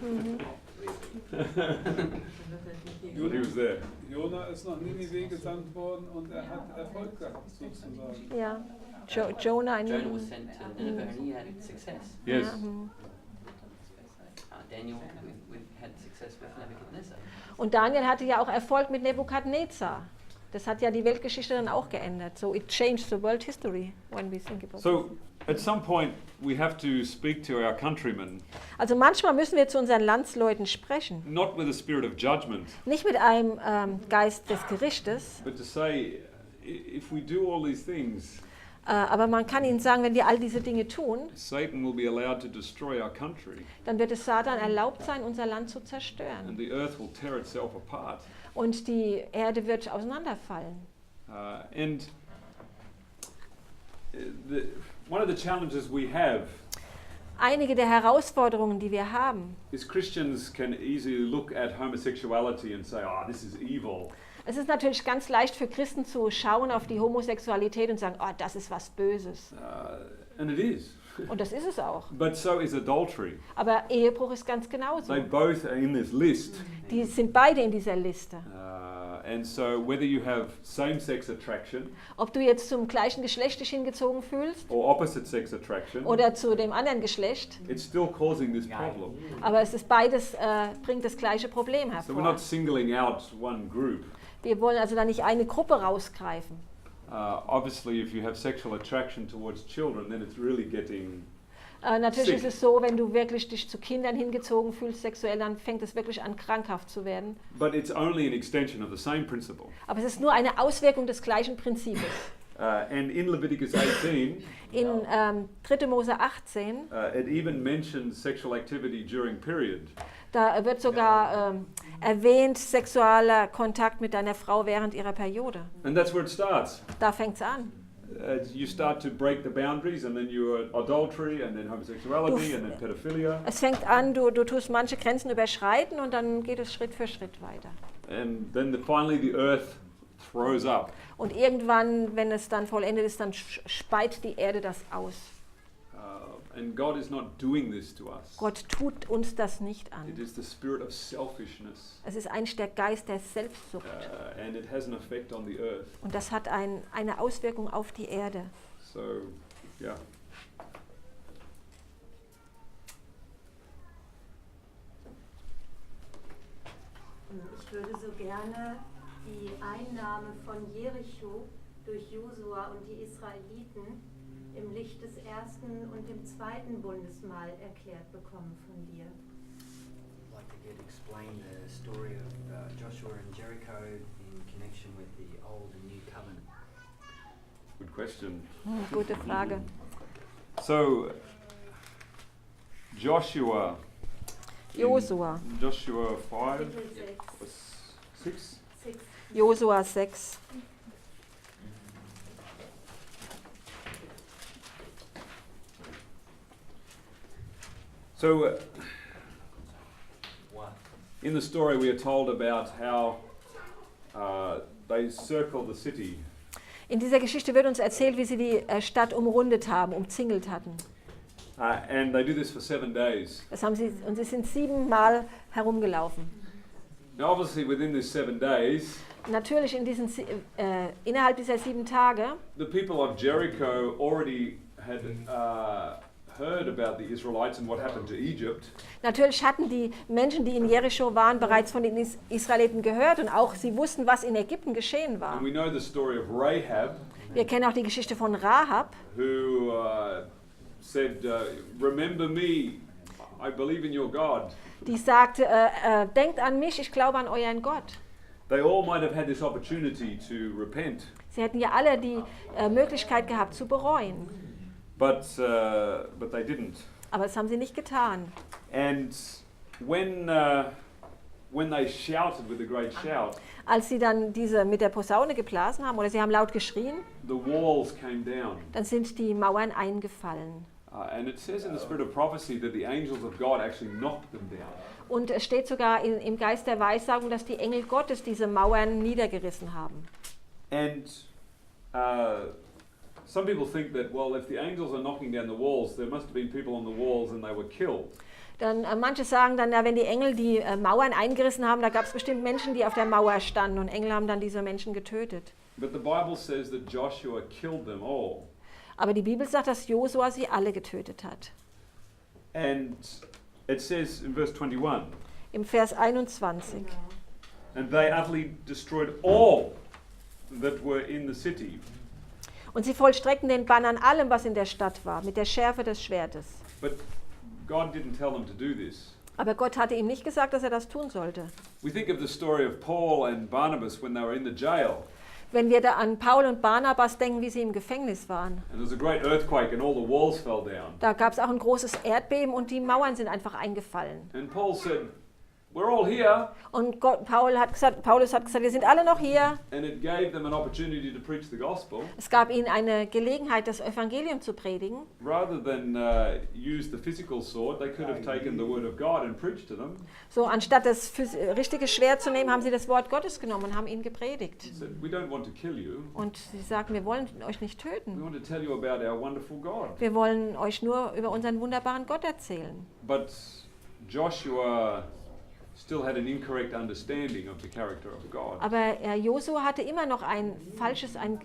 He was there. Jona ist nach Ninive gesandt worden und er hat Erfolg gehabt, sozusagen. Ja, Jonah in Jonah was sent to Nineveh and he had success. Yes. Ja, Daniel had success with Nebuchadnezzar. Und Daniel hatte ja auch Erfolg mit Nebukadnezar. Das hat ja die Weltgeschichte dann auch geändert. So it changed the world history when we think about it. So at some point we have to speak to our countrymen, Also manchmal müssen wir zu unseren Landsleuten sprechen. not with a spirit of judgment, Nicht mit einem Geist des Gerichtes, but to say, if we do all these things, aber man kann ihnen sagen, wenn wir all diese Dinge tun, Satan will be allowed to destroy our country, dann wird es Satan erlaubt sein, unser Land zu zerstören. and the earth will tear itself apart. Und die Erde wird auseinanderfallen. And one of the challenges we have Einige der Herausforderungen, die wir haben, is Christians can easily look at homosexuality and say, oh, this is evil. es ist natürlich ganz leicht für Christen zu schauen auf die Homosexualität und sagen, oh, das ist was Böses. And it is. Und das ist es auch. But so is adultery. Aber Ehebruch ist ganz genauso. They both are in this list. Die sind beide in dieser Liste. And so whether you have same-sex attraction Ob du jetzt zum gleichen Geschlecht dich hingezogen fühlst or opposite-sex attraction, oder zu dem anderen Geschlecht, it's still causing this problem. aber es ist beides, bringt das gleiche Problem So we're hervor. not singling out one group. Wir wollen also da nicht eine Gruppe rausgreifen. Obviously, if you have sexual attraction towards children, then it's really getting... Natürlich Sick. ist es so, wenn du wirklich dich zu Kindern hingezogen fühlst sexuell, dann fängt es wirklich an, krankhaft zu werden. But it's only an extension of the same principle. Aber es ist nur eine Auswirkung des gleichen Prinzips. And in Leviticus 18, In 3. Mose 18, it even mentions sexual activity during period. da wird sogar erwähnt, sexueller Kontakt mit deiner Frau während ihrer Periode. And that's where it starts. Da fängt es an. You start to break the boundaries, and then you're adultery, and then homosexuality, and then pedophilia. Es fängt an, du tust manche Grenzen überschreiten und dann geht es Schritt für Schritt weiter. And then finally the earth throws up. Und irgendwann, wenn es dann vollendet ist, dann speit die Erde das aus. And God is not doing this to us. Gott tut uns das nicht It an. is the spirit of selfishness, Es ist eigentlich der Geist der Selbstsucht. and it has an effect on the earth. Und das hat eine Auswirkung auf die Erde. So, yeah. Ich würde so gerne die Einnahme von Jericho durch Josua und die Israeliten im Licht des ersten und dem zweiten Bundesmahl erklärt bekommen von dir. I'd like to get explained the story of Joshua and Jericho in connection with the Old and New Covenant. Good question. Gute Frage. So, Joshua. Josua. Joshua 5, Kapitel 6. 6. Josua 6. So, in the story we are told about how they circled the city. In dieser Geschichte wird uns erzählt, wie sie die Stadt umrundet haben, umzingelt hatten. And they do this for 7 days. Das haben sie, und sie sind 7 Mal herumgelaufen. Now, obviously, within these 7 days, Natürlich innerhalb dieser 7 Tage the people of Jericho already had heard about the Israelites and what happened to Egypt. Natürlich hatten die Menschen, die in Jericho waren, bereits von den Israeliten gehört und auch sie wussten, was in Ägypten geschehen war. And we know the story of Rahab, Wir kennen auch die Geschichte von Rahab, who said, remember me, I believe in your God. die sagte, denkt an mich, ich glaube an euren Gott. They all might have had this opportunity to repent, Sie hätten ja alle die Möglichkeit gehabt zu bereuen, but they didn't. aber das haben sie nicht getan. And when they shouted with a great shout, Als sie dann diese mit der Posaune geblasen haben oder sie haben laut geschrien, the walls came down. dann sind die Mauern eingefallen. And it says in the spirit of prophecy that the angels of God actually knocked them down. Und es steht sogar im Geist der Weissagung, dass die Engel Gottes diese Mauern niedergerissen haben. And some people think that, well, if the angels are knocking down the walls, there must have been people on the walls and they were killed. Dann manche sagen dann, ja, wenn die Engel die Mauern eingerissen haben, da gab es bestimmt Menschen, die auf der Mauer standen und Engel haben dann diese Menschen getötet. But the Bible says that Joshua killed them all. Aber die Bibel sagt, dass Josua sie alle getötet hat. And it says in verse 21, Im Vers 21. and they utterly destroyed all that were in the city. Und sie vollstreckten den Bann an allem, was in der Stadt war, mit der Schärfe des Schwertes. But God didn't tell them to do this. Aber Gott hatte ihm nicht gesagt, dass er das tun sollte. We think of the story of Paul and Barnabas when they were in the jail. Wenn wir da an Paul und Barnabas denken, wie sie im Gefängnis waren, And there was a great earthquake and all the walls fell down. da gab es auch ein großes Erdbeben und die Mauern sind einfach eingefallen. And Paul said, we're all here. Und Paulus hat gesagt, wir sind alle noch hier. And it gave them an opportunity to preach the gospel. Es gab ihnen eine Gelegenheit, das Evangelium zu predigen. Rather than use the physical sword, they could have taken the word of God and preached to them. So, anstatt das richtige Schwert zu nehmen, haben sie das Wort Gottes genommen und haben ihnen gepredigt. He said, we don't want to kill you. Und sie sagten, wir wollen euch nicht We töten. want to tell you about our wonderful God. Wir wollen euch nur über unseren wunderbaren Gott erzählen. But Joshua still had an incorrect understanding of the character of God. Aber Josua hatte immer noch ein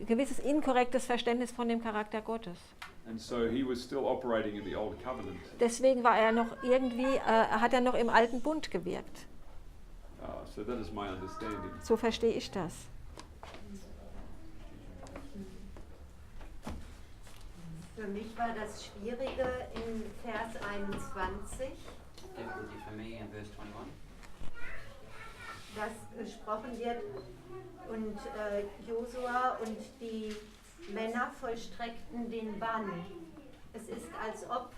gewisses inkorrektes Verständnis von dem Charakter Gottes. And so he was still operating in the old covenant. Deswegen war er noch irgendwie, hat er noch im alten Bund gewirkt. So that is my understanding. So verstehe ich das. Für mich war das Schwierige in Vers 21, Difficulty for me in verse 21. dass gesprochen wird und Josua und die Männer vollstreckten den Bann. Es ist, als ob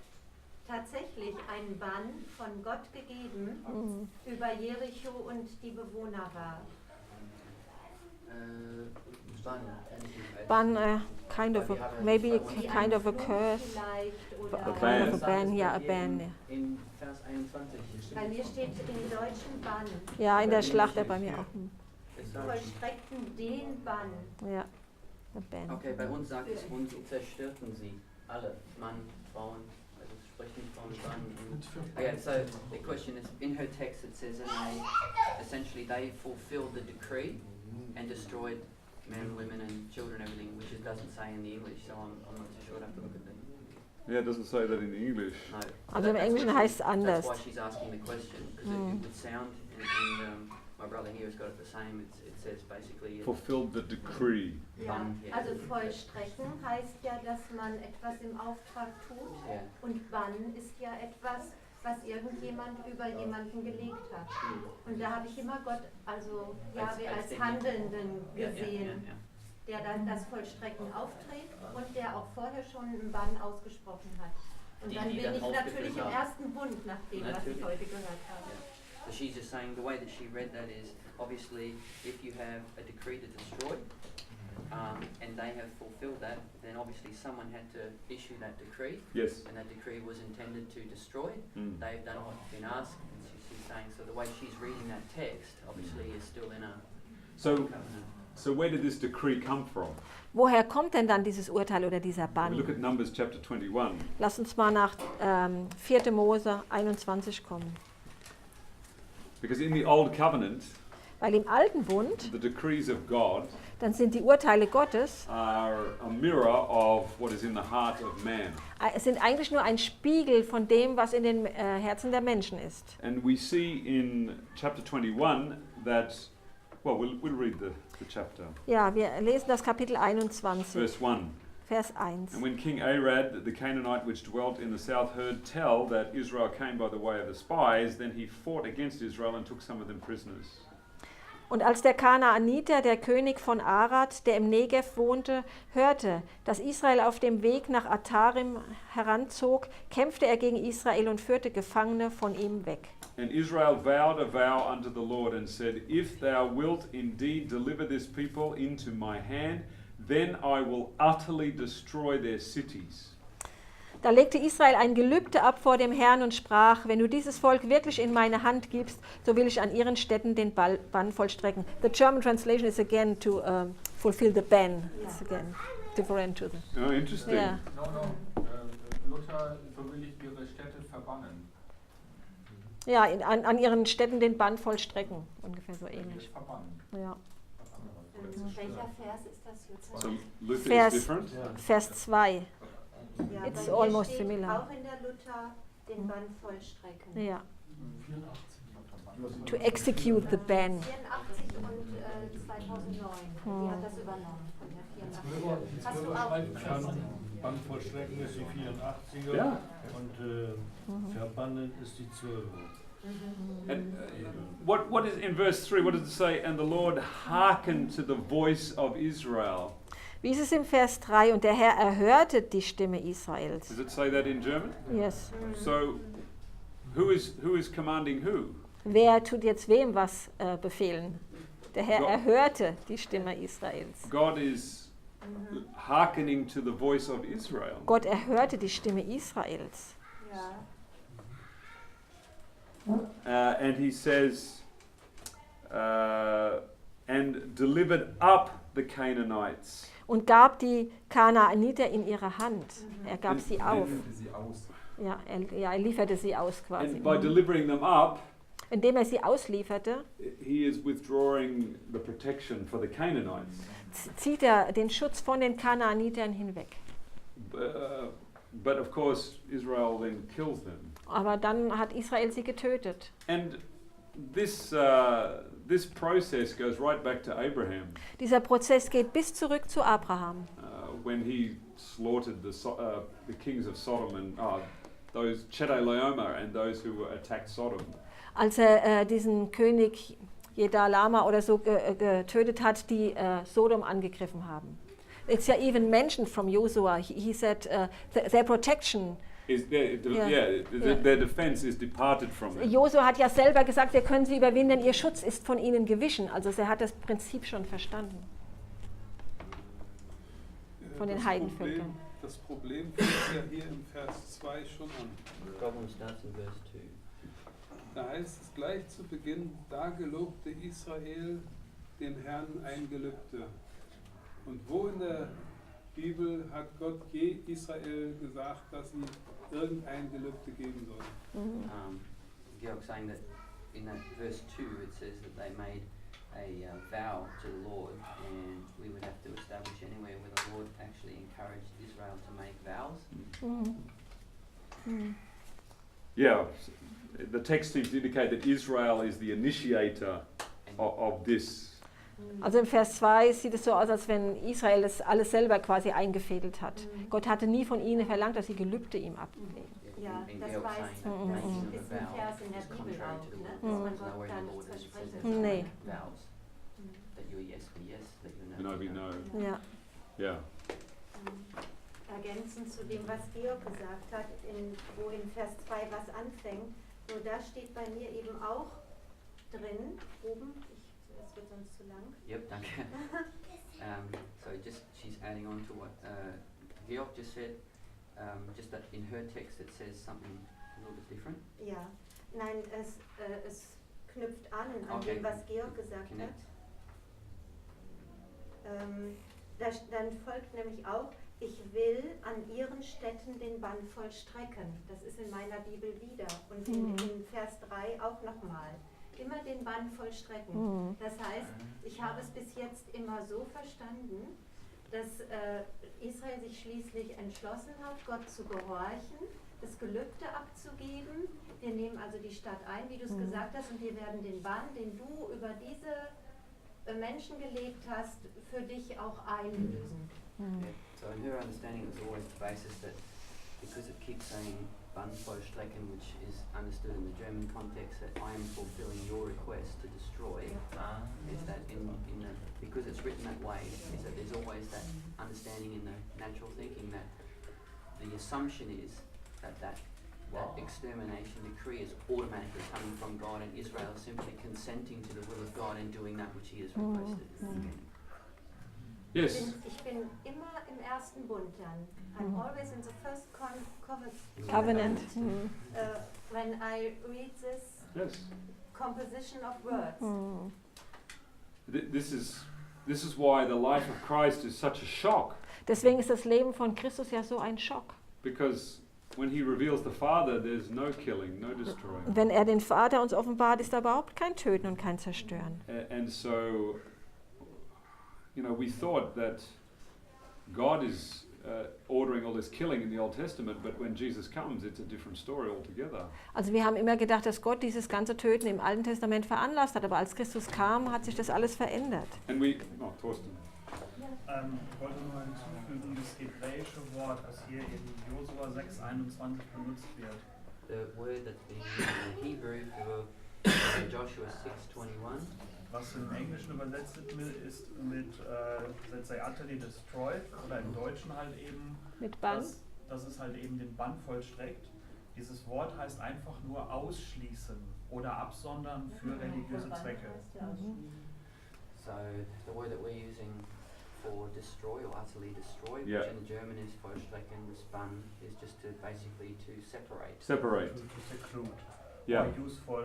tatsächlich ein Bann von Gott gegeben über Jericho und die Bewohner war. Ban, kind of a, maybe a kind of a curse, Oder kind of a ban, ja, a ban. In Vers 21. bei mir steht im Deutschen Bann. Ja, in der Schlacht bei mir auch. Vollstreckten den Bann. Ja, a ban. Okay, bei uns sagt es, und zerstörten sie alle, Mann, Frauen, also es spricht nicht von Bann. Okay, so the question is, in her text it says, and essentially they fulfilled the decree and destroyed men, women and children, everything, which it doesn't say in the English, so I'm not too sure, I'd have to look at the... Yeah, it doesn't say that in English. No. Also im Englischen heißt es anders. That's why she's asking the question, because it would sound, and my brother here has got it the same, it says basically... Fulfilled the decree. Ja, also vollstrecken heißt ja, dass man etwas im Auftrag tut und Bann ist ja etwas, was irgendjemand über jemanden gelegt hat. Und da habe ich immer Gott, also Jahwe als Handelnden gesehen, der dann das Vollstrecken aufträgt und der auch vorher schon einen Bann ausgesprochen hat. Und dann bin ich natürlich im ersten Bund nach dem, was ich heute gehört habe. So she's just saying the way that she read that is obviously if you have a decree to destroy and they have fulfilled that, then obviously someone had to issue that decree. Yes. And that decree was intended to destroy. They've done what's been asked. And she's saying, so the way she's reading that text obviously is still in a covenant. So where did this decree come from? Woher kommt denn dann dieses Urteil oder dieser We Bann? look at Numbers chapter 21. Lass uns mal nach 4. Mose 21 kommen. Because in the old covenant, Weil im alten Bund, the decrees of God dann sind die Urteile Gottes, are a mirror of what is in the heart of man. es sind eigentlich nur ein Spiegel von dem, was in den Herzen der Menschen ist. And we see in chapter 21 that, well, we'll read the chapter. Ja, wir lesen das Kapitel 21, Verse 1. Vers 1. And when King Arad, the Canaanite which dwelt in the south, heard tell that Israel came by the way of the spies, then he fought against Israel and took some of them prisoners. Und als der Kanaaniter, der König von Arad, der im Negev wohnte, hörte, dass Israel auf dem Weg nach Atarim heranzog, kämpfte er gegen Israel und führte Gefangene von ihm weg. And Israel vowed a vow unto the Lord and said, If thou wilt indeed deliver this people into my hand, then I will utterly destroy their cities. Da legte Israel ein Gelübde ab vor dem Herrn und sprach, wenn du dieses Volk wirklich in meine Hand gibst, so will ich an ihren Städten den Bann vollstrecken. The German translation is again to fulfill the ban. It's again different to the... Oh, interesting. Yeah. Luther, so will ich ihre Städte verbannen. Ja, an ihren Städten den Bann vollstrecken. Ungefähr so ähnlich. Verbannen. Ja. Welcher Vers ist das jetzt? So Luther is different? Vers 2. Ja, It's bei mir almost steht similar. auch in der Luther den Bann vollstrecken. Ja. To execute the ban. 84 und 2009. Die hat das übernommen von der 84. Hast du auch? Bann vollstrecken ist die 84er Ja. und verbannen ist die 12er. And what is in verse 3? What does it say? And the Lord hearkened to the voice of Israel. Wie ist es im Vers 3? Und der Herr erhörte die Stimme Israels. Does it say that in German? Yes. So, who is commanding who? Wer tut jetzt wem was befehlen? Der Herr Gott. erhörte die Stimme Israels. God is hearkening to the voice of Israel. Gott erhörte die Stimme Israels. Ja. And he says, and delivered up the Canaanites. Und gab die Kanaaniter in ihre Hand. Er gab sie auf. Ja, er lieferte sie aus quasi. And by delivering them up, Indem er sie auslieferte, he is withdrawing the protection for the Canaanites. zieht er den Schutz von den Kanaanitern hinweg. But of course, Israel then kills them. Aber dann hat Israel sie getötet. And this process goes right back to Abraham, Dieser Prozess geht bis zurück zu Abraham. when he slaughtered the kings of Sodom and those Chedorlaomer and those who attacked Sodom. Als er diesen König Jedalama oder so getötet hat, die Sodom angegriffen haben. It's yeah even mentioned from Joshua. He said their protection. Their defense is departed from them. Josua hat ja selber gesagt, wir können sie überwinden, ihr Schutz ist von ihnen gewichen. Also er hat das Prinzip schon verstanden. Von den Heidenvölkern. Das Problem fängt ja hier im Vers 2 schon an. The problem starts in verse 2. Da heißt es gleich zu Beginn, da gelobte Israel den Herrn ein Gelübde. Und wo in der Bibel hat Gott je Israel gesagt, dass sie irgendein Gelübde geben sollen? Georg's saying that in that verse 2 it says that they made a vow to the Lord, and we would have to establish anywhere where the Lord actually encouraged Israel to make vows. Yeah, the text seems to indicate that Israel is the initiator of this. Also im Vers 2 sieht es so aus, als wenn Israel das alles selber quasi eingefädelt hat. Gott hatte nie von ihnen verlangt, dass sie Gelübde ihm ablegen. Ja, das weiß, das ist ein Vers in der Bibel auch, ne? Dass man Gott da nichts versprechen. Nee. That your yes be yes, that your No no be be no. no. Ja. Yeah. Ergänzend zu dem, was Georg gesagt hat, wo in Vers 2 was anfängt, nur da steht bei mir eben auch drin, oben, das wird sonst zu lang. Yep, danke. So just she's adding on to what Georg just said. Just that in her text it says something a little bit different. Ja, nein, es knüpft an Okay. dem, was Georg gesagt Connect. hat. Dann folgt nämlich auch, ich will an ihren Städten den Bann vollstrecken. Das ist in meiner Bibel wieder. Und in Vers 3 auch nochmal. Immer den Bann vollstrecken. Das heißt, ich habe es bis jetzt immer so verstanden, dass Israel sich schließlich entschlossen hat, Gott zu gehorchen, das Gelübde abzugeben. Wir nehmen also die Stadt ein, wie du es gesagt hast, und wir werden den Bann, den du über diese Menschen gelegt hast, für dich auch einlösen. Yeah. So in her understanding it was always the basis that because it keeps saying Bannvollstrecken, which is understood in the German context that I am fulfilling your request to destroy, is that because it's written that way, is that there's always that understanding in the natural thinking that the assumption is that extermination decree is automatically coming from God, and Israel simply consenting to the will of God and doing that which He has requested. Yes. Ich bin immer im ersten Bund dann. I'm always in the first Covenant. When I read this composition of words. This is why the life of Christ is such a shock. Deswegen ist das Leben von Christus ja so ein Schock. Because when he reveals the Father, there's no killing, no destroying. Wenn er den Vater uns offenbart, ist da überhaupt kein Töten und kein Zerstören. And so, we thought that God is ordering all this killing in the Old Testament, but when Jesus comes, it's a different story altogether. Also wir haben immer gedacht, dass Gott dieses ganze Töten im Alten Testament veranlasst hat, aber als Christus kam, hat sich das alles verändert. And Thorsten. Ich wollte nur hinzufügen, das hebräische Wort, das hier in Josua 6,21 benutzt wird. The word that's being used in Hebrew for Joshua 6:21. Was im Englischen übersetzt ist mit that they utterly destroyed, oder im Deutschen halt eben, mit Bann. dass es halt eben den Bann vollstreckt. Dieses Wort heißt einfach nur ausschließen oder absondern für religiöse Zwecke. So the word that we're using for destroy or utterly destroy, which in German is vollstrecken, this Bann, is just to basically to separate. Separate. To seclude. Yeah. Or use for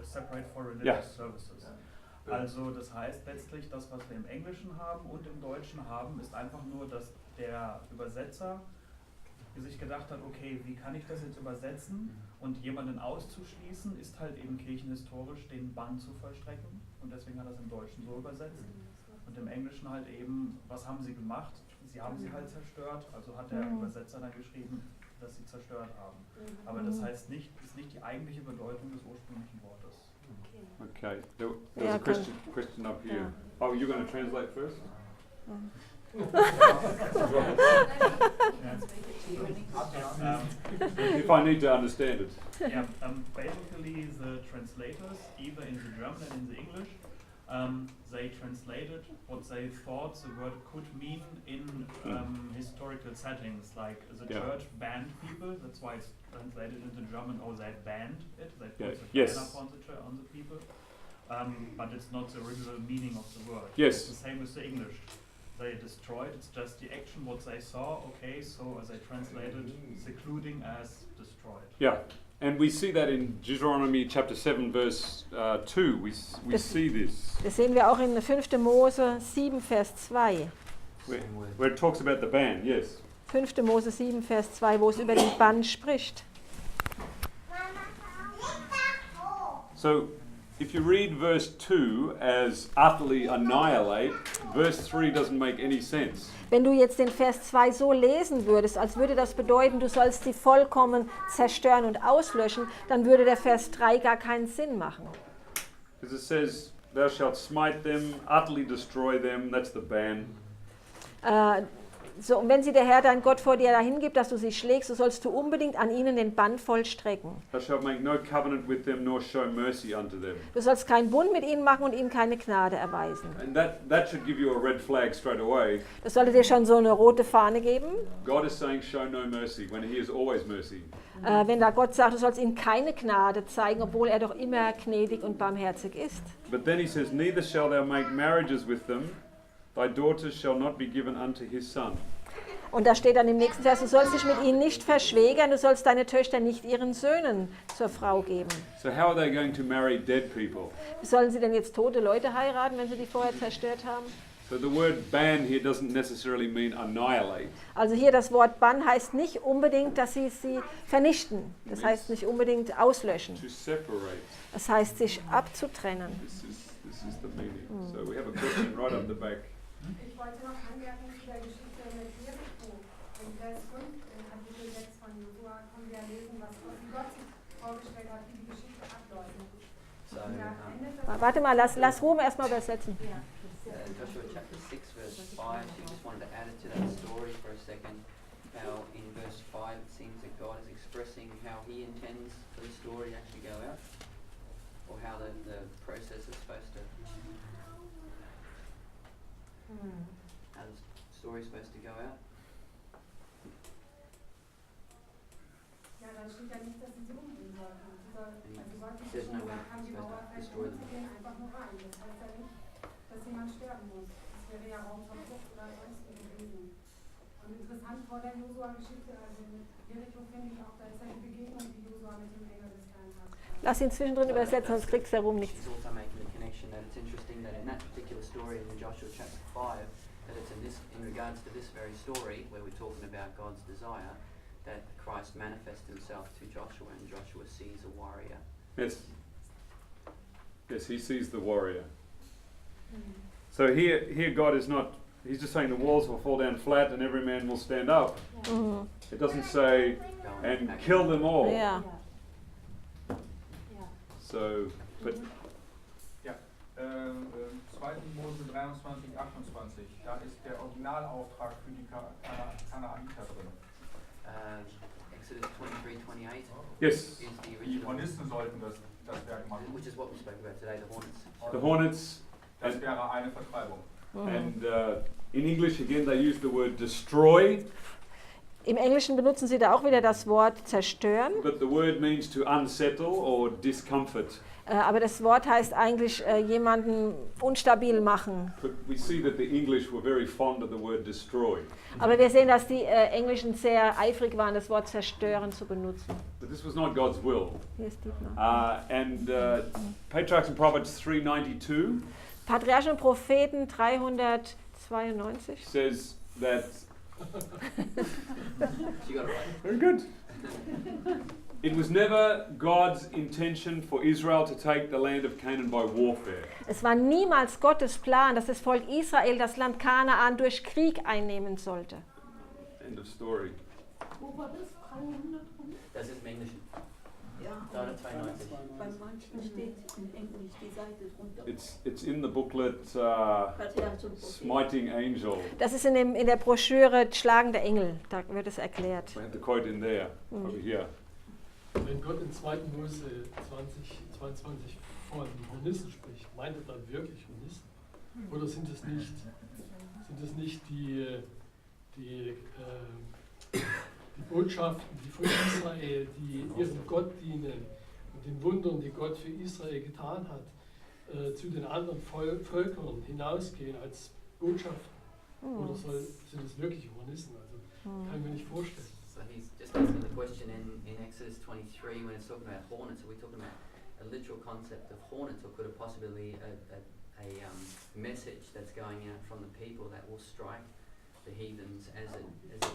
separate for religious services. Also das heißt letztlich, das was wir im Englischen haben und im Deutschen haben, ist einfach nur, dass der Übersetzer sich gedacht hat, okay, wie kann ich das jetzt übersetzen? Und jemanden auszuschließen, ist halt eben kirchenhistorisch den Bann zu vollstrecken. Und deswegen hat er es im Deutschen so übersetzt. Und im Englischen halt eben, was haben sie gemacht? Sie haben sie halt zerstört, also hat der Übersetzer dann geschrieben, dass sie zerstört haben. Aber das heißt nicht, ist nicht die eigentliche Bedeutung des ursprünglichen Wortes. Okay, there's a question up here. Oh, you're going to translate first? If I need to understand it. Yeah, basically the translators, either in the German and in the English, they translated what they thought the word could mean in historical settings, like the church banned people. That's why it's translated into German. Oh, they banned it. They put the ban on the people. But it's not the original meaning of the word. Yes. It's the same with the English. They destroyed. It's just the action what they saw. Okay, so they translated secluding as destroyed. Yeah. And we see that in Deuteronomy chapter 7 verse 2. We see this. Das sehen wir auch in 5. Mose 7 Vers 2. Where it talks about the ban, yes. 5. Mose 7 Vers 2, wo es über den Bann spricht. So if you read verse 2 as utterly annihilate, verse 3 doesn't make any sense. Wenn du jetzt den Vers 2 so lesen würdest, als würde das bedeuten, du sollst sie vollkommen zerstören und auslöschen, dann würde der Vers 3 gar keinen Sinn machen. Because it says, thou shalt smite them, utterly destroy them, that's the ban. So, und wenn sie der Herr, dein Gott, vor dir dahin gibt, dass du sie schlägst, so sollst du unbedingt an ihnen den Bann vollstrecken. Thou shalt make no covenant with them, nor show mercy unto them. Du sollst keinen Bund mit ihnen machen und ihnen keine Gnade erweisen. And that should give you a red flag straight away. Das sollte dir schon so eine rote Fahne geben. God is saying, show no mercy, when He is always mercy. Wenn da Gott sagt, du sollst ihnen keine Gnade zeigen, obwohl er doch immer gnädig und barmherzig ist. But then He says, neither shalt thou make marriages with them. Thy daughters shall not be given unto his son. Und da steht dann im nächsten Vers, du sollst dich mit ihnen nicht verschwägern, du sollst deine Töchter nicht ihren Söhnen zur Frau geben. So how are they going to marry dead people? Wie sollen sie denn jetzt tote Leute heiraten, wenn sie die vorher zerstört haben? So the word ban here doesn't necessarily mean annihilate. Also hier das Wort Bann heißt nicht unbedingt, dass sie vernichten. Das heißt nicht unbedingt auslöschen. To separate. Das heißt, sich abzutrennen. This is the meaning. So we have a question right up the back. Ich wollte noch anmerken zu der Geschichte mit Jericho. In Vers 5, in Kapitel 6 von Josua, können wir lesen, was Gott sich vorgestellt hat, wie die Geschichte abläuft. Warte mal, lass Ruhm erstmal übersetzen. Joshua chapter 6 verse 5, so you just wanted to add it to that story for a second. How in verse 5 5, it seems that God is expressing how he intends for the story to actually go out, or how the process is supposed to, how the story is supposed to go out. Ja, dann steht ja nicht, dass sie sie umbringen sollten. Also Gott hat There's no way gesagt, haben die supposed to Mauerfeld destroy them. umzugehen, einfach nur rein. Das heißt ja nicht, dass jemand sterben muss. Das wäre ja Raum von Flucht oder sonst gewesen. Und interessant vor der Josua-Geschichte, also mit Jericho finde ich auch, da ist ja die Begegnung, die Josua mit dem Engel des Herrn hat. Lass ihn zwischendrin übersetzen, sonst kriegst du herum nichts. She's also making the connection that it's interesting that in that particular story in Joshua chapter 5, that it's in regards to this very story where we're talking about God's desire, that Christ manifests himself to Joshua and Joshua sees a warrior. Yes. Yes, he sees the warrior. So here God is not, he's just saying the walls will fall down flat and every man will stand up. It doesn't say, and kill them all. Ja. So, but 2. Mose 23, 28, da ist der Originalauftrag für die Kanaaniter drin. Exodus 23:28 yes, is the Die original, Hornisten sollten das Werk machen. which is what we spoke about today, the hornets. the hornets, Das wäre eine Vertreibung. and in English again they use the word destroy, Im Englischen benutzen sie da auch wieder das Wort zerstören, but the word means to unsettle or discomfort. aber das Wort heißt eigentlich jemanden unstabil machen. But we see that the English were very fond of the word destroy. Aber wir sehen, dass die Englischen sehr eifrig waren, das Wort zerstören zu benutzen. But this was not God's will. Hier ist Dietmar. And Patriarchs and Prophets 3:92 Patriarchen und Propheten 392 says that, You got it right. very good. It was never God's intention for Israel to take the land of Canaan by warfare. Es war niemals Gottes Plan, dass das Volk Israel das Land Kanaan durch Krieg einnehmen sollte. End of story. Wo war das? 300? Das ist im Englischen. Ja, 392. bei manchen steht in Englisch die Seite drunter. It's in the booklet Smiting Angel. Das ist in der Broschüre Schlagende Engel, da wird es erklärt. We have the quote in there, over here. Wenn Gott in 2. Mose 22 von Hornissen spricht, meint er dann wirklich Hornissen? Oder sind es nicht die Botschaften, die von Israel, die ihrem Gott dienen und den Wundern, die Gott für Israel getan hat, zu den anderen Völkern hinausgehen als Botschaften? Oder sind es wirklich Hornissen? Also kann ich mir nicht vorstellen. So he's just asking the question in Exodus 23 when it's talking about hornets. Are we talking about a literal concept of hornets, or could it possibly a message that's going out from the people that will strike the heathens as it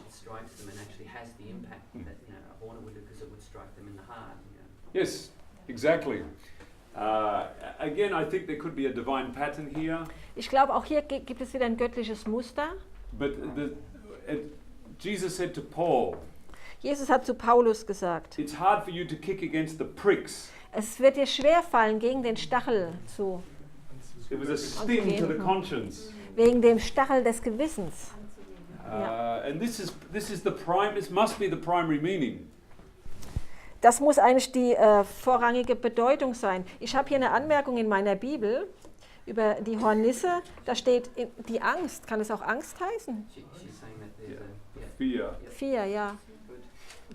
strikes them and actually has the impact that a hornet would do, because it would strike them in the heart. Yes, exactly. Again, I think there could be a divine pattern here. Ich glaube, auch hier gibt es wieder ein göttliches Muster. But Jesus said to Paul, Jesus hat zu Paulus gesagt, it's hard for you to kick against the pricks. es wird dir schwerfallen, gegen den Stachel zu, It was a sting to the conscience. wegen dem Stachel des Gewissens. And this must be the primary meaning. Das muss eigentlich die vorrangige Bedeutung sein. Ich habe hier eine Anmerkung in meiner Bibel über die Hornisse. Da steht die Angst. Kann es auch Angst heißen? She's saying that there's Fear. Fear, ja.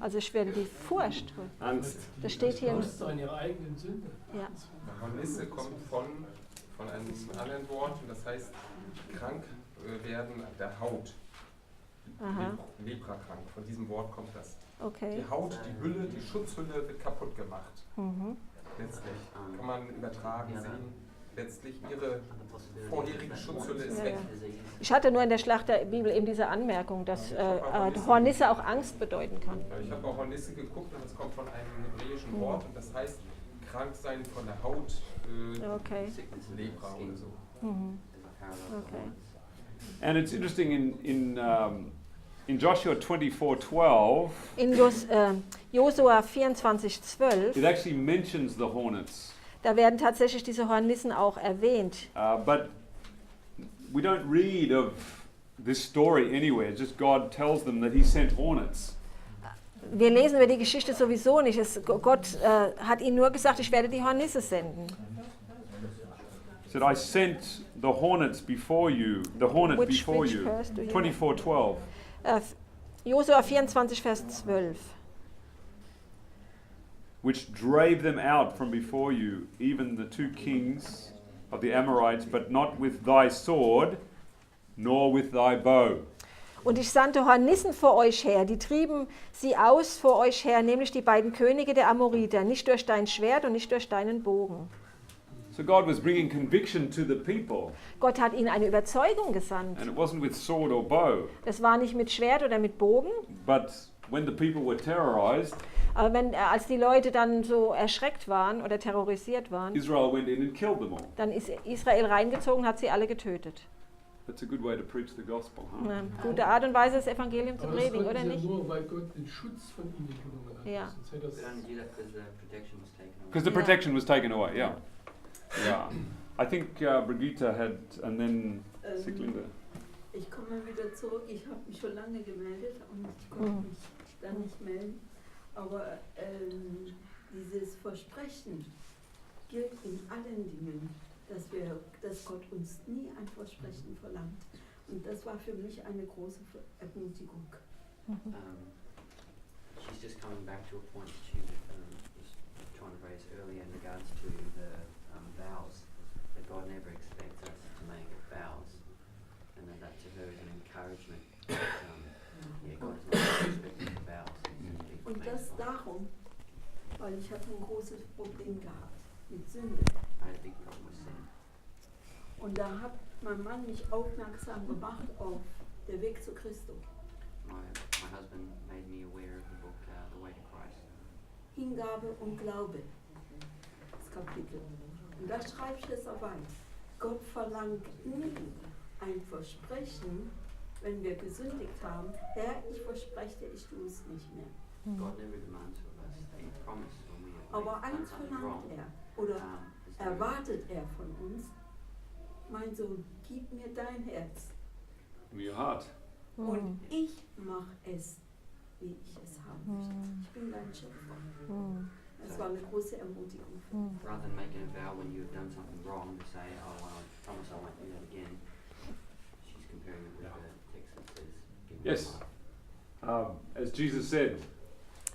Also ich werde die Furcht. Angst. Das steht hier. Bewusstsein ihrer eigenen Sünde. Ja. Hornisse kommt von einem anderen Wort, und das heißt krank werden der Haut. Leprakrank, von diesem Wort kommt das. Okay. Die Haut, die Hülle, die Schutzhülle wird kaputt gemacht. Letztlich kann man übertragen sehen. Letztlich ihre vorherige Schutzhülle ist weg. Ich hatte nur in der Schlachterbibel eben diese Anmerkung, dass Hornisse auch Angst bedeuten kann. Ich habe auch Hornisse geguckt, und das kommt von einem hebräischen Wort, und das heißt krank sein von der Haut, Lepra oder so. Okay. And it's interesting in Joshua 24:12, In Josua 24,12, it actually mentions the hornets. da werden tatsächlich diese Hornissen auch erwähnt. But we don't read of this story anywhere. Just God tells them that He sent hornets. wir lesen über die Geschichte sowieso nicht. Gott hat ihnen nur gesagt, ich werde die Hornisse senden. He said, I sent the hornet before you. 24:12. Josua 24, Vers 12. Which drave them out from before you, even the 2 kings of the Amorites, but not with thy sword, nor with thy bow. Und ich sandte Hornissen vor euch her, die trieben sie aus vor euch her, nämlich die beiden Könige der Amoriter, nicht durch dein Schwert und nicht durch deinen Bogen. So God was bringing conviction to the people. Gott hat ihnen eine Überzeugung gesandt. And it wasn't with sword or bow. Das war nicht mit Schwert oder mit Bogen. But when the people were terrorized, aber als die Leute dann so erschreckt waren oder terrorisiert waren, Israel went in and killed them all. Dann ist Israel reingezogen und hat sie alle getötet. That's a good way to preach the gospel, huh? Ja, gute Art und Weise, das Evangelium zu predigen, oder nicht? Nur weil Gott den Schutz von ihnen genommen hat. Ja. Because the protection was taken away. Yeah. Yeah. I think Brigitte had, and then Siglinde. Ich komme wieder zurück. Ich habe mich schon lange gemeldet und ich konnte mich dann nicht melden. Aber dieses Versprechen gilt in allen Dingen, dass Gott uns nie ein Versprechen verlangt. Und das war für mich eine große Ermutigung. She's just coming back to a point that she was trying to raise earlier in regards to the vows, that God never expects us to make vows, and that to her is an encouragement. God is not expecting vows. Und das darum, weil ich hatte ein großes Problem gehabt mit Sünde. Und da hat mein Mann mich aufmerksam gemacht auf der Weg zu Christus. My husband made me aware of the book, The Way to Christ. Hingabe und Glaube, das Kapitel. Und da schreibe ich es auch weiter. Gott verlangt nie ein Versprechen, wenn wir gesündigt haben. Herr, ich verspreche dir, ich tue es nicht mehr. God never demands of us a promise when we have Aber done eins something verlangt wrong. oder erwartet er von uns, mein Sohn, gib mir dein Herz. Give me your heart. Und ich mache es, wie ich es haben möchte. Ich bin dein Schöpfer. Das war eine große Ermutigung für mich. Rather than making a vow when you've done something wrong, to say, oh, well, I promise I won't do that again, she's comparing it with the text that says, give me Yes. your heart. As Jesus said,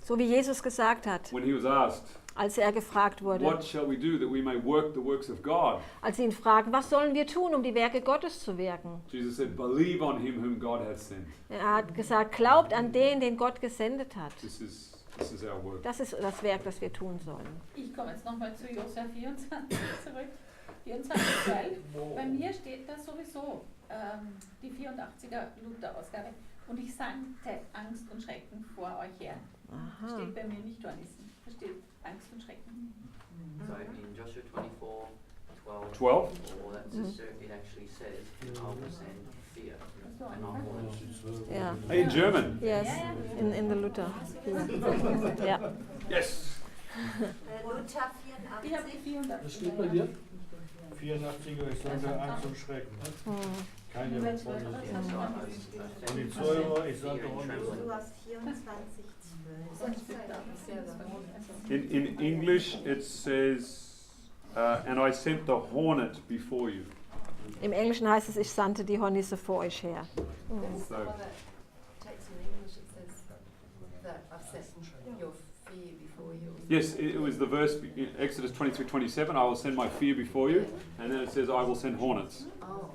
so wie Jesus gesagt hat, when he was asked, als gefragt wurde, what shall we do that we may work the works of God? Als sie ihn fragen, was sollen wir tun, um die Werke Gottes zu wirken? Jesus said, believe on him whom God has sent. Er hat gesagt, glaubt an den Gott gesendet hat. This is our work. Das ist das Werk, das wir tun sollen. Ich komme jetzt nochmal zu Josua 24 zurück. 24,12. Bei mir steht da sowieso die 84er Luther-Ausgabe. Und ich sandte Angst und Schrecken vor euch her. Aha. Steht bei mir nicht Dornissen. Da steht Angst und Schrecken. So in Joshua 24:12, 12? or that's it actually says, I will send fear and not hornets. Ja. In German? Yes, in the Luther. Ja. Yes. Luther 84. Ich habe die 84. Was steht bei dir? 84er, ich sage Angst und Schrecken. Keine Und die 12er, ich sage Du hast 24,12. In English it says, and I sent the hornet before you. Im Englischen heißt es, ich sandte die Hornisse vor euch her. So, yes, it was the verse in Exodus 23:27. I will send my fear before you, and then it says, I will send hornets.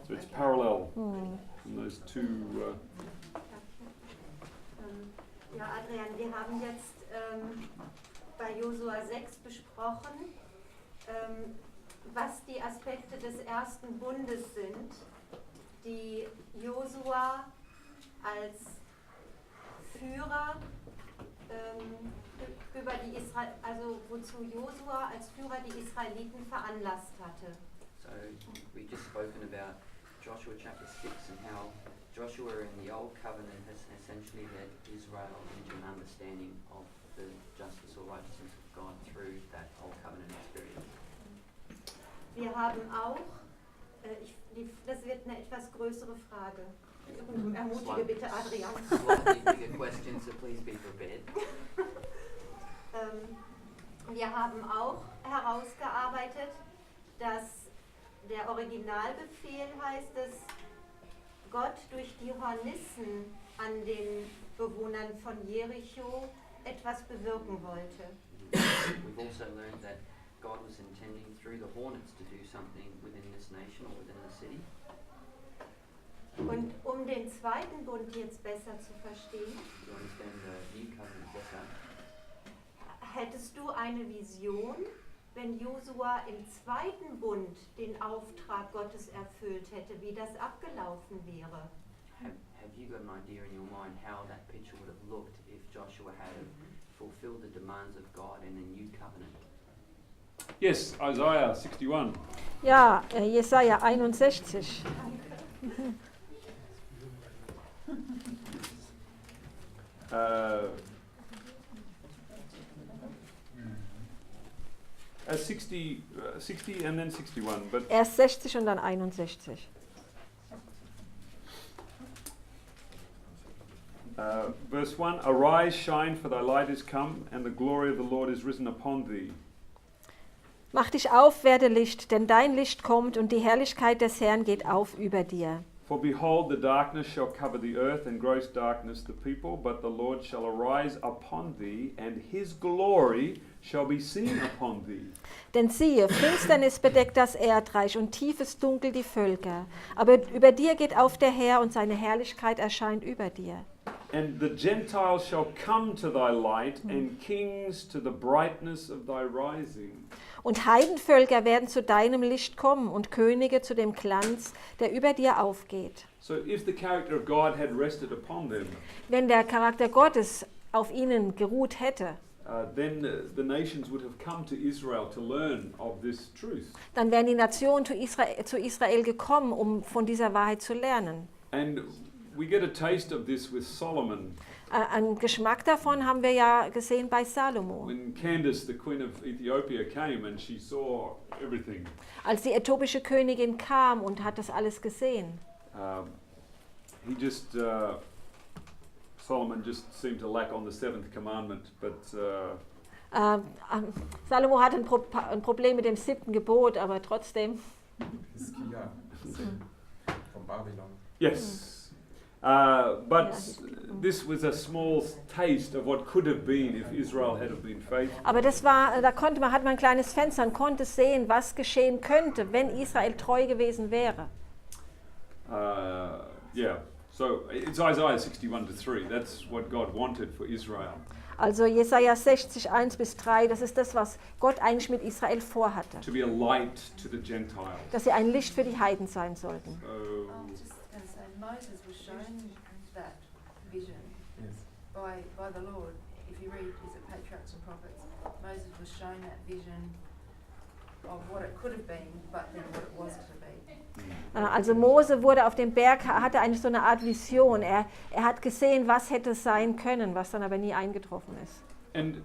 So it's parallel in those two. Ja, Adrian, wir haben jetzt bei Josua 6 besprochen, was die Aspekte des ersten Bundes sind, die Josua als Führer über die also wozu Josua als Führer die Israeliten veranlasst hatte. So we just spoken about Joshua chapter 6 and how Joshua in the Old Covenant has essentially led Israel into an understanding of the justice or righteousness of God through that Old Covenant experience. Wir haben auch, das wird eine etwas größere Frage, Ermutige bitte Adrian. Slightly bigger questions, so please be prepared. Wir haben auch herausgearbeitet, dass der Originalbefehl heißt es, Gott durch die Hornissen an den Bewohnern von Jericho etwas bewirken wollte. We've also learned that God was intending through the hornets to do something within this nation or within the city. Und um den zweiten Bund jetzt besser zu verstehen, To understand the new covenant better, hättest du eine Vision, wenn Josua im zweiten Bund den Auftrag Gottes erfüllt hätte, wie das abgelaufen wäre? have you got an idea in your mind how that picture would have looked if Joshua had fulfilled the demands of God in the new covenant? Yes, Isaiah 61. Ja, Jesaja 61. Uh, 60 and then 61. But Erst 60 und dann 61. Verse 1, Arise, shine, for thy light is come, and the glory of the Lord is risen upon thee. Mach dich auf, werde Licht, denn dein Licht kommt und die Herrlichkeit des Herrn geht auf über dir. For behold, the darkness shall cover the earth, and gross darkness the people, but the Lord shall arise upon thee, and his glory shall be seen upon thee. Denn siehe, Finsternis bedeckt das Erdreich und tiefes Dunkel die Völker. Aber über dir geht auf der Herr und seine Herrlichkeit erscheint über dir. And the Gentiles shall come to thy light, and kings to the brightness of thy rising. Und Heidenvölker werden zu deinem Licht kommen und Könige zu dem Glanz, der über dir aufgeht. So if the character of God had rested upon them, Wenn der Charakter Gottes auf ihnen geruht hätte, then the nations would have come to Israel to learn of this truth. dann wären die Nationen zu Israel gekommen, um von dieser Wahrheit zu lernen. And we get a taste of this with Solomon. Einen Geschmack davon haben wir ja gesehen bei Salomo. When Candace, the queen of Ethiopia, came and she saw everything. Als die äthiopische Königin kam und hat das alles gesehen. Solomon just seemed to lack on the seventh commandment, but Salomo hat ein Problem mit dem 7. Gebot, aber trotzdem. Hiskia von Babylon. Yes. But this was a small taste of what could have been if Israel had been faithful. Aber das war, hat man ein kleines Fenster und konnte sehen, was geschehen könnte, wenn Israel treu gewesen wäre. Yeah. So it's Isaiah 61-3. That's what God wanted for Israel. Also Jesaja 60, 1-3, das ist das, was Gott eigentlich mit Israel vorhatte. To be a light to the Gentiles. Dass sie ein Licht für die Heiden sein sollten. Moses was shown that vision by the Lord. If you read, is it Patriarchs and Prophets? Moses was shown that vision of what it could have been, but then what it was to be. Also Mose wurde auf dem Berg, hatte eigentlich so eine Art Vision. Er hat gesehen, was hätte sein können, was dann aber nie eingetroffen ist. And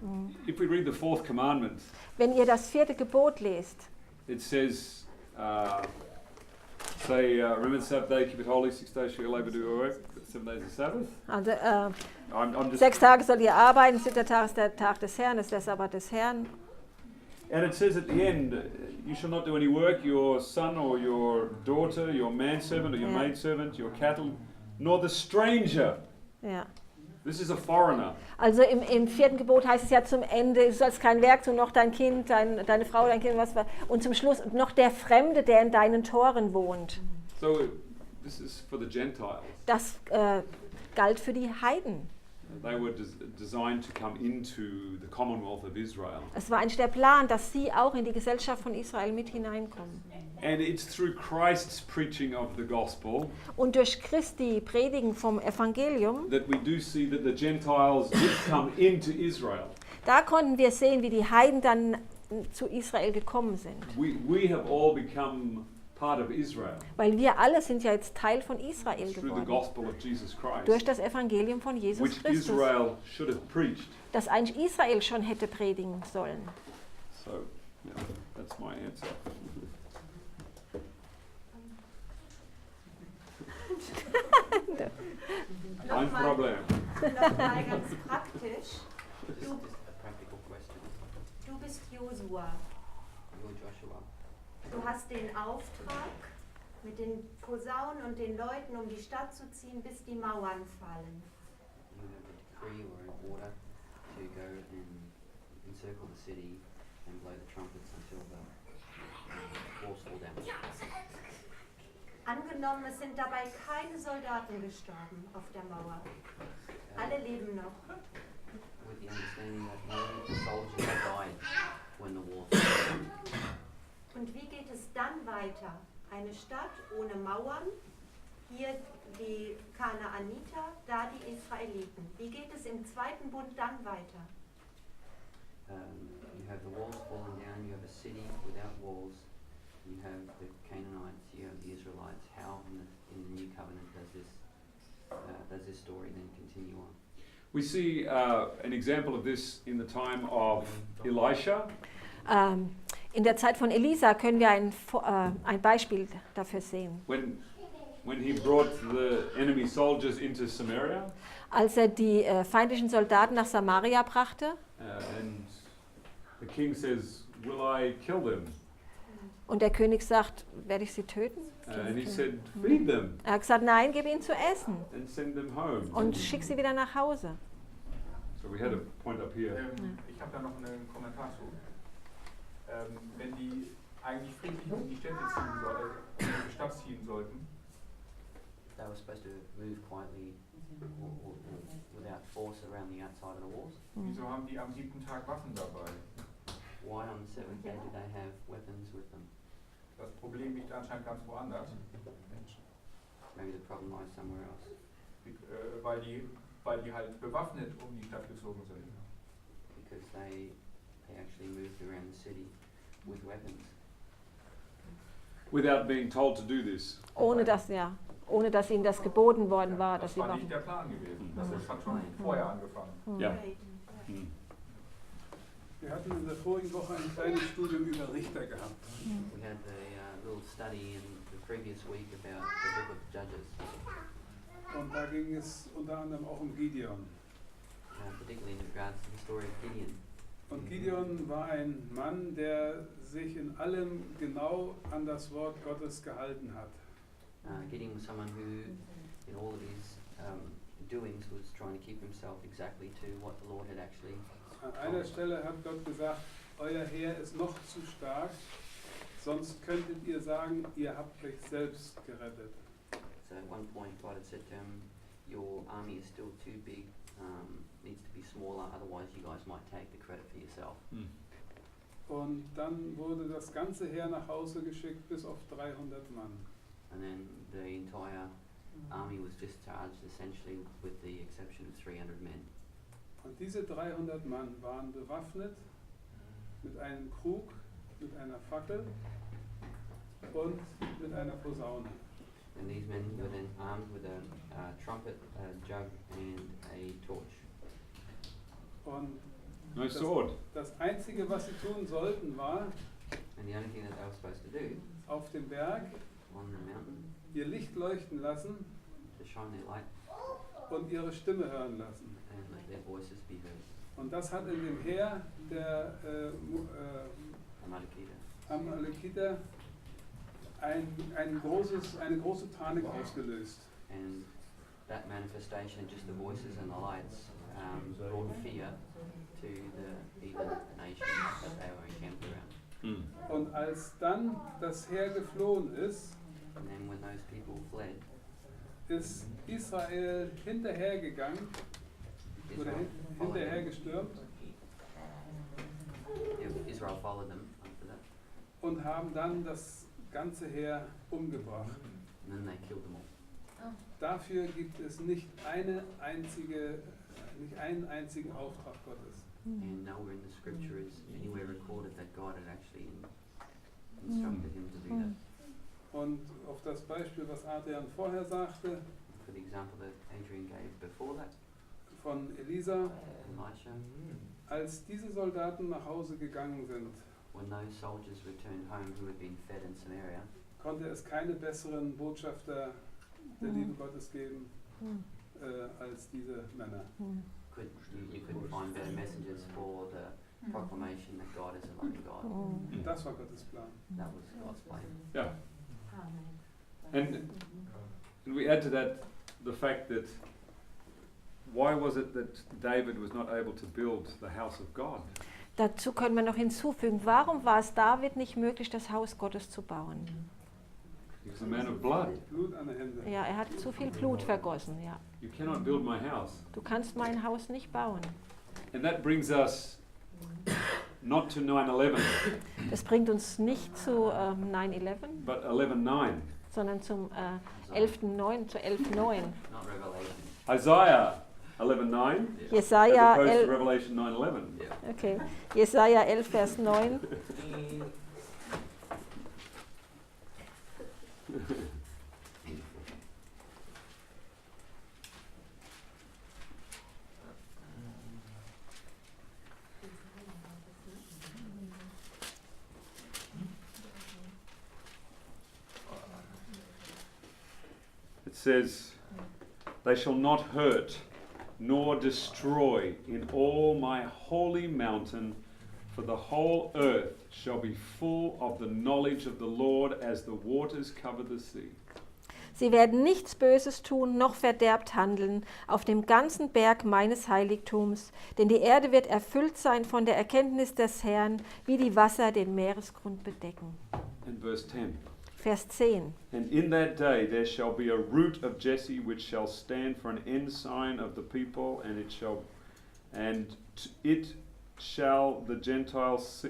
if we read the fourth commandment, wenn ihr das 4. Gebot lest, it says, remember the Sabbath day, keep it holy, 6 days shall you labor, do your work, 7 days is Sabbath. Also I'm 6 Tage sollt ihr arbeiten, 7. Tag ist der Tag des Herrn, ist der Sabbat des Herrn. And it says at the end, you shall not do any work, your son or your daughter, your manservant or your maidservant, your cattle, nor the stranger. Ja. This is a foreigner. Also im 4. Gebot heißt es ja zum Ende, du sollst kein Werk tun, noch dein Kind, deine Frau, dein Kind, was war. Und zum Schluss noch der Fremde, der in deinen Toren wohnt. So this is for the Gentiles. Das galt für die Heiden. They were designed to come into the Commonwealth of Israel. Es war eigentlich der Plan, dass sie auch in die Gesellschaft von Israel mit hineinkommen. And it's through Christ's preaching of the gospel. Und durch Christi Predigen vom Evangelium. That we do see that the Gentiles did come into Israel. Da konnten wir sehen, wie die Heiden dann zu Israel gekommen sind. We have all become part of Israel. Weil wir alle sind ja jetzt Teil von Israel Through the geworden. gospel of Jesus Christ. Durch das Evangelium von Jesus Which Christus. Israel should have preached. Das eigentlich Israel schon hätte predigen sollen. So, yeah, that's my answer. Kein Problem. Nochmal ganz praktisch. Just a practical question. Du bist Josua. You're Joshua. Du hast den Auftrag, mit den Posaunen und den Leuten um die Stadt zu ziehen, bis die Mauern fallen. You have a decree or an order to go and encircle the city and blow the trumpets until the walls fall down. Angenommen, es sind dabei keine Soldaten gestorben auf der Mauer. Alle leben noch. With the understanding that no soldiers died when the walls fell down. Und wie geht es dann weiter? Eine Stadt ohne Mauern, hier die Kanaaniter, da die Israeliten. Wie geht es im zweiten Bund dann weiter? You have the walls falling down, you have a city without walls, you have the Canaanites, you have the Israelites. How in the new covenant does this story then continue on? We see an example of this in the time of Elisha. In der Zeit von Elisa können wir ein Beispiel dafür sehen. When he brought the enemy soldiers into Samaria. Als die feindlichen Soldaten nach Samaria brachte. And the king says, "Will I kill them?" Und der König sagt, werde ich sie töten? And he said, "Feed them." Er hat gesagt, nein, gib ihnen zu essen. And send them home. Und schick sie wieder nach Hause. So we had a point up here. Ich habe da noch einen Kommentar zu. Wenn die eigentlich friedlich um die Städte in die Stadt ziehen sollten, They were supposed to move quietly or without force around the outside of the walls. wieso haben die am 7. Tag Waffen dabei? Why on the seventh day do they have weapons with them? Das Problem liegt anscheinend ganz woanders. Maybe the problem lies somewhere else. Weil die halt bewaffnet um die Stadt gezogen sind. Because they actually moved around the city with weapons. Without being told to do this. Ohne dass ihnen das geboten worden war, dass Das sie war Waffen. nicht der Plan gewesen. Das hat schon vorher angefangen. Ja. Wir hatten in der vorigen Woche ein kleines Studium über Richter gehabt. We had a little study in the previous week about the book of Judges. Und da ging es unter anderem auch um Gideon. Particularly in regards to the story of Gideon. Und Gideon war ein Mann, der sich in allem genau an das Wort Gottes gehalten hat. Gideon was someone who, in all of his doings, was trying to keep himself exactly to what the Lord had actually. An einer Stelle hat Gott gesagt, euer Heer ist noch zu stark, sonst könntet ihr sagen, ihr habt euch selbst gerettet. So at one point God had said to him, your army is still too big, needs to be smaller, otherwise you guys might take the credit for yourself. Und dann wurde das ganze Heer nach Hause geschickt, bis auf 300 Mann. And then the entire army was discharged essentially with the exception of 300 men. Und diese 300 Mann waren bewaffnet mit einem Krug, mit einer Fackel und mit einer Posaune. And these men were then armed with a trumpet, a jug and a torch. Und No sword. das Einzige, was sie tun sollten, war, And the only thing that they were supposed to do auf dem Berg on the mountain, ihr Licht leuchten lassen to shine their light und ihre Stimme hören lassen. and let their voices be heard. Und das hat in dem Heer der Amalekiter eine große Panik ausgelöst. And that manifestation, just the voices and the lights, brought fear to the even nations that they were encamped around. Und als dann das Heer geflohen ist, And then when those people fled, ist Israel hinterhergegangen oder hinterhergestürmt Israel followed them after that, und haben dann das ganze Heer umgebracht. and then they killed them all. Dafür gibt es nicht einen einzigen Auftrag Gottes. And nowhere in the scripture is anywhere recorded that God had actually instructed him to do that. Und auf das Beispiel, was Adrian vorher sagte, For the example that Adrian gave before that, von Elisa, Elisha, als diese Soldaten nach Hause gegangen sind, when those soldiers returned home who had been fed in Samaria, konnte es keine besseren Botschafter der Liebe Gottes geben als diese Männer. You couldn't find better messengers for the proclamation that God is alone God. Und das war Gottes Plan. That was God's plan. Yeah. And we add to that the fact that why was it that David was not able to build the house of God? Dazu können wir noch hinzufügen, warum war es David nicht möglich, das Haus Gottes zu bauen? He was a man of blood. Blut an den Händen. Ja, er hat zu viel Blut vergossen, ja. You cannot build my house. Du kannst mein Haus nicht bauen. And that brings us not to 9/11, Das bringt uns nicht zu 9/11, but 11:9. sondern zum 11.9, zu 11.9. Not Revelation. Isaiah 11:9, Jesaja as opposed to 11, Revelation 9:11. okay. Jesaja 11, Vers 9. It says, "They shall not hurt nor destroy in all my holy mountain, for the whole earth shall be full of the knowledge of the Lord as the waters cover the sea." Sie werden nichts Böses tun, noch verderbt handeln auf dem ganzen Berg meines Heiligtums, denn die Erde wird erfüllt sein von der Erkenntnis des Herrn, wie die Wasser den Meeresgrund bedecken. And verse 10. Vers 10. And in that day there shall be a root of Jesse which shall stand for an ensign of the people, and it shall the Gentiles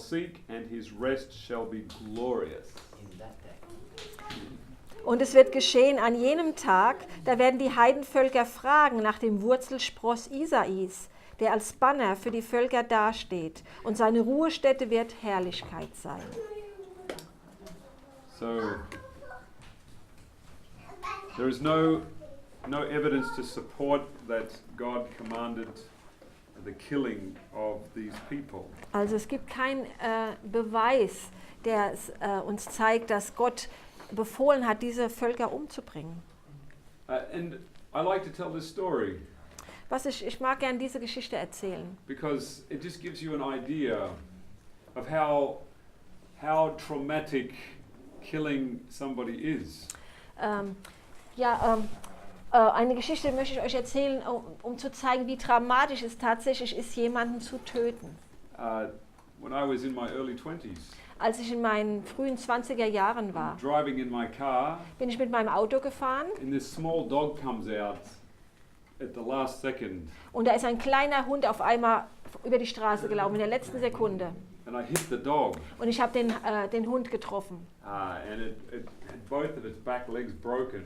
seek, and his rest shall be glorious. In that day. Und es wird geschehen an jenem Tag, da werden die Heidenvölker fragen nach dem Wurzelspross Isais, der als Banner für die Völker dasteht, und seine Ruhestätte wird Herrlichkeit sein. So there is no evidence to support that God commanded the killing of these people. Also es gibt keinen Beweis, der uns zeigt, dass Gott befohlen hat, diese Völker umzubringen. And I like to tell this story Ich mag gern diese Geschichte erzählen, because it just gives you an idea of how traumatic killing somebody is. Eine Geschichte möchte ich euch erzählen, um zu zeigen, wie dramatisch es tatsächlich ist, jemanden zu töten. When I was in my early 20s, Als ich in meinen frühen 20er Jahren war, driving in my car, bin ich mit meinem Auto gefahren and this small dog comes out at the last second. und da ist ein kleiner Hund auf einmal über die Straße gelaufen, in der letzten Sekunde. And I hit the dog. Und ich habe den Hund getroffen. And it had both of its back legs broken.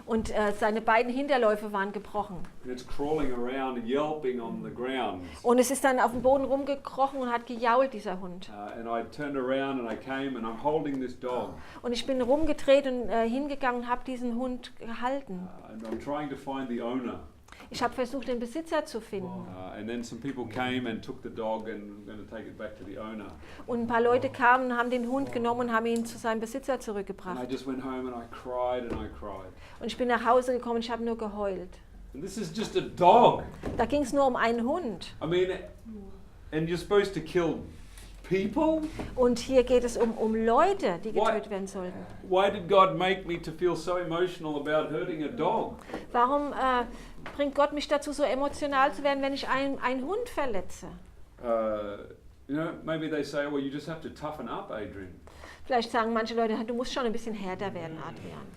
Und seine beiden Hinterläufe waren gebrochen. And it's crawling around and yelping on the ground. Und es ist dann auf dem Boden rumgekrochen und hat gejault, dieser Hund. And I turned around and I came and I'm holding this dog. Und ich bin rumgedreht und hingegangen und habe diesen Hund gehalten. And I'm trying to find the owner. Ich habe versucht, den Besitzer zu finden. And then some people came and took the dog and I'm going to take it back to the owner. Und ein paar Leute kamen und haben den Hund genommen und haben ihn zu seinem Besitzer And I zurückgebracht. just went home and I cried and I cried. Und ich bin nach Hause gekommen und ich habe nur geheult. And this is just a dog. Da ging es nur um einen Hund. I mean, and you're supposed to kill people? Und hier geht es um Leute, die getötet werden sollten. Why did God make me to feel so emotional about hurting a dog? Warum bringt Gott mich dazu, so emotional zu werden, wenn ich einen Hund verletze? Maybe they say, well, you just have to toughen up, Adrian. Vielleicht sagen manche Leute, du musst schon ein bisschen härter werden, Adrian.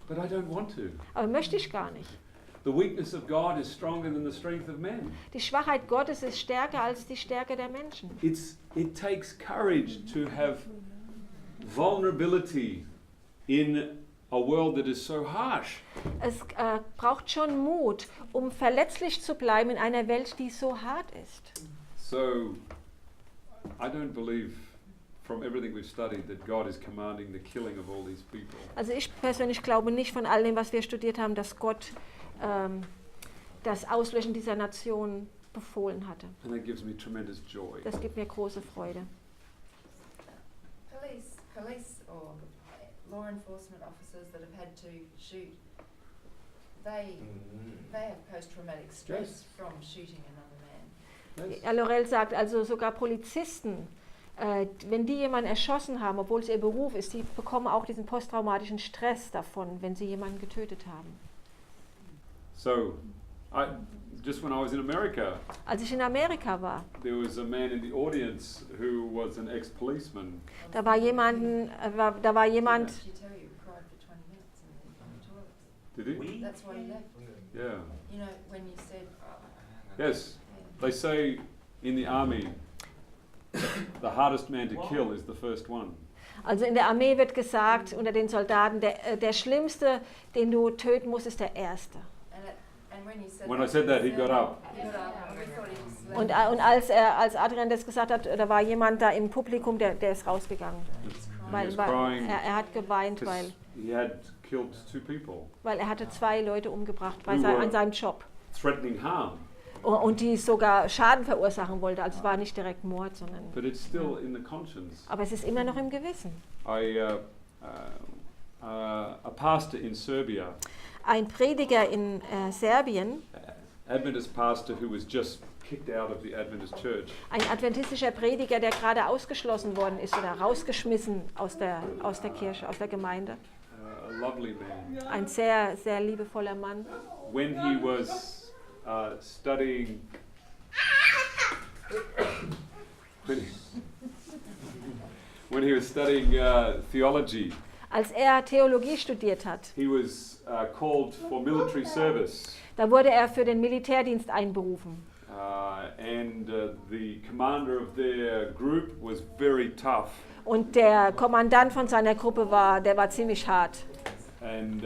But I don't want to. Aber möchte ich gar nicht. The weakness of God is stronger than the strength of men. Die Schwachheit Gottes ist stärker als die Stärke der Menschen. It takes courage to have vulnerability in a world that is so harsh. Es braucht schon Mut, um verletzlich zu bleiben in einer Welt, die so hart ist. So, I don't believe from everything we've studied that God is commanding the killing of all these people. Also ich persönlich glaube nicht von all dem, was wir studiert haben, dass Gott das Auslöschen dieser Nation befohlen hatte. And that gives me tremendous joy. Das gibt mir große Freude. Police or law enforcement officers that have had to shoot, they have post-traumatic stress from shooting another man. Ja, Lorel sagt, also sogar Polizisten, wenn die jemanden erschossen haben, obwohl es ihr Beruf ist, die bekommen auch diesen posttraumatischen Stress davon, wenn sie jemanden getötet haben. So, just when I was in America, Als ich in Amerika war, there was a man in the audience who was an ex-policeman. da war jemand, She tell you, cried for 20 minutes in the toilets. Did he? That's why he left. Yeah. You know, when you said, Yes. They say in the army, the hardest man to kill is the first one. also in der Armee wird gesagt, unter den Soldaten, der Schlimmste, den du töten musst, ist der Erste. When I said that, he got up. Und als Adrian das gesagt hat, da war jemand da im Publikum, der ist rausgegangen. Weil er hat geweint, weil he had killed 2 people. Weil er hatte 2 Leute umgebracht an seinem Job. Threatening harm. Und die sogar Schaden verursachen wollte. Also es war nicht direkt Mord, sondern... But it's still in the conscience. Aber es ist immer noch im Gewissen. A pastor in Serbia. Ein Prediger in Serbien. Adventist pastor who was just kicked out of the Adventist church. Ein adventistischer Prediger, der gerade ausgeschlossen worden ist oder rausgeschmissen aus der Kirche, aus der Gemeinde. A lovely man. Ein sehr, sehr liebevoller Mann. When he was studying when he was studying theology, als er Theologie studiert hat, he was called for military service. Da wurde er für den Militärdienst einberufen. And the commander of their group was very tough. Und der Kommandant von seiner Gruppe war ziemlich hart. And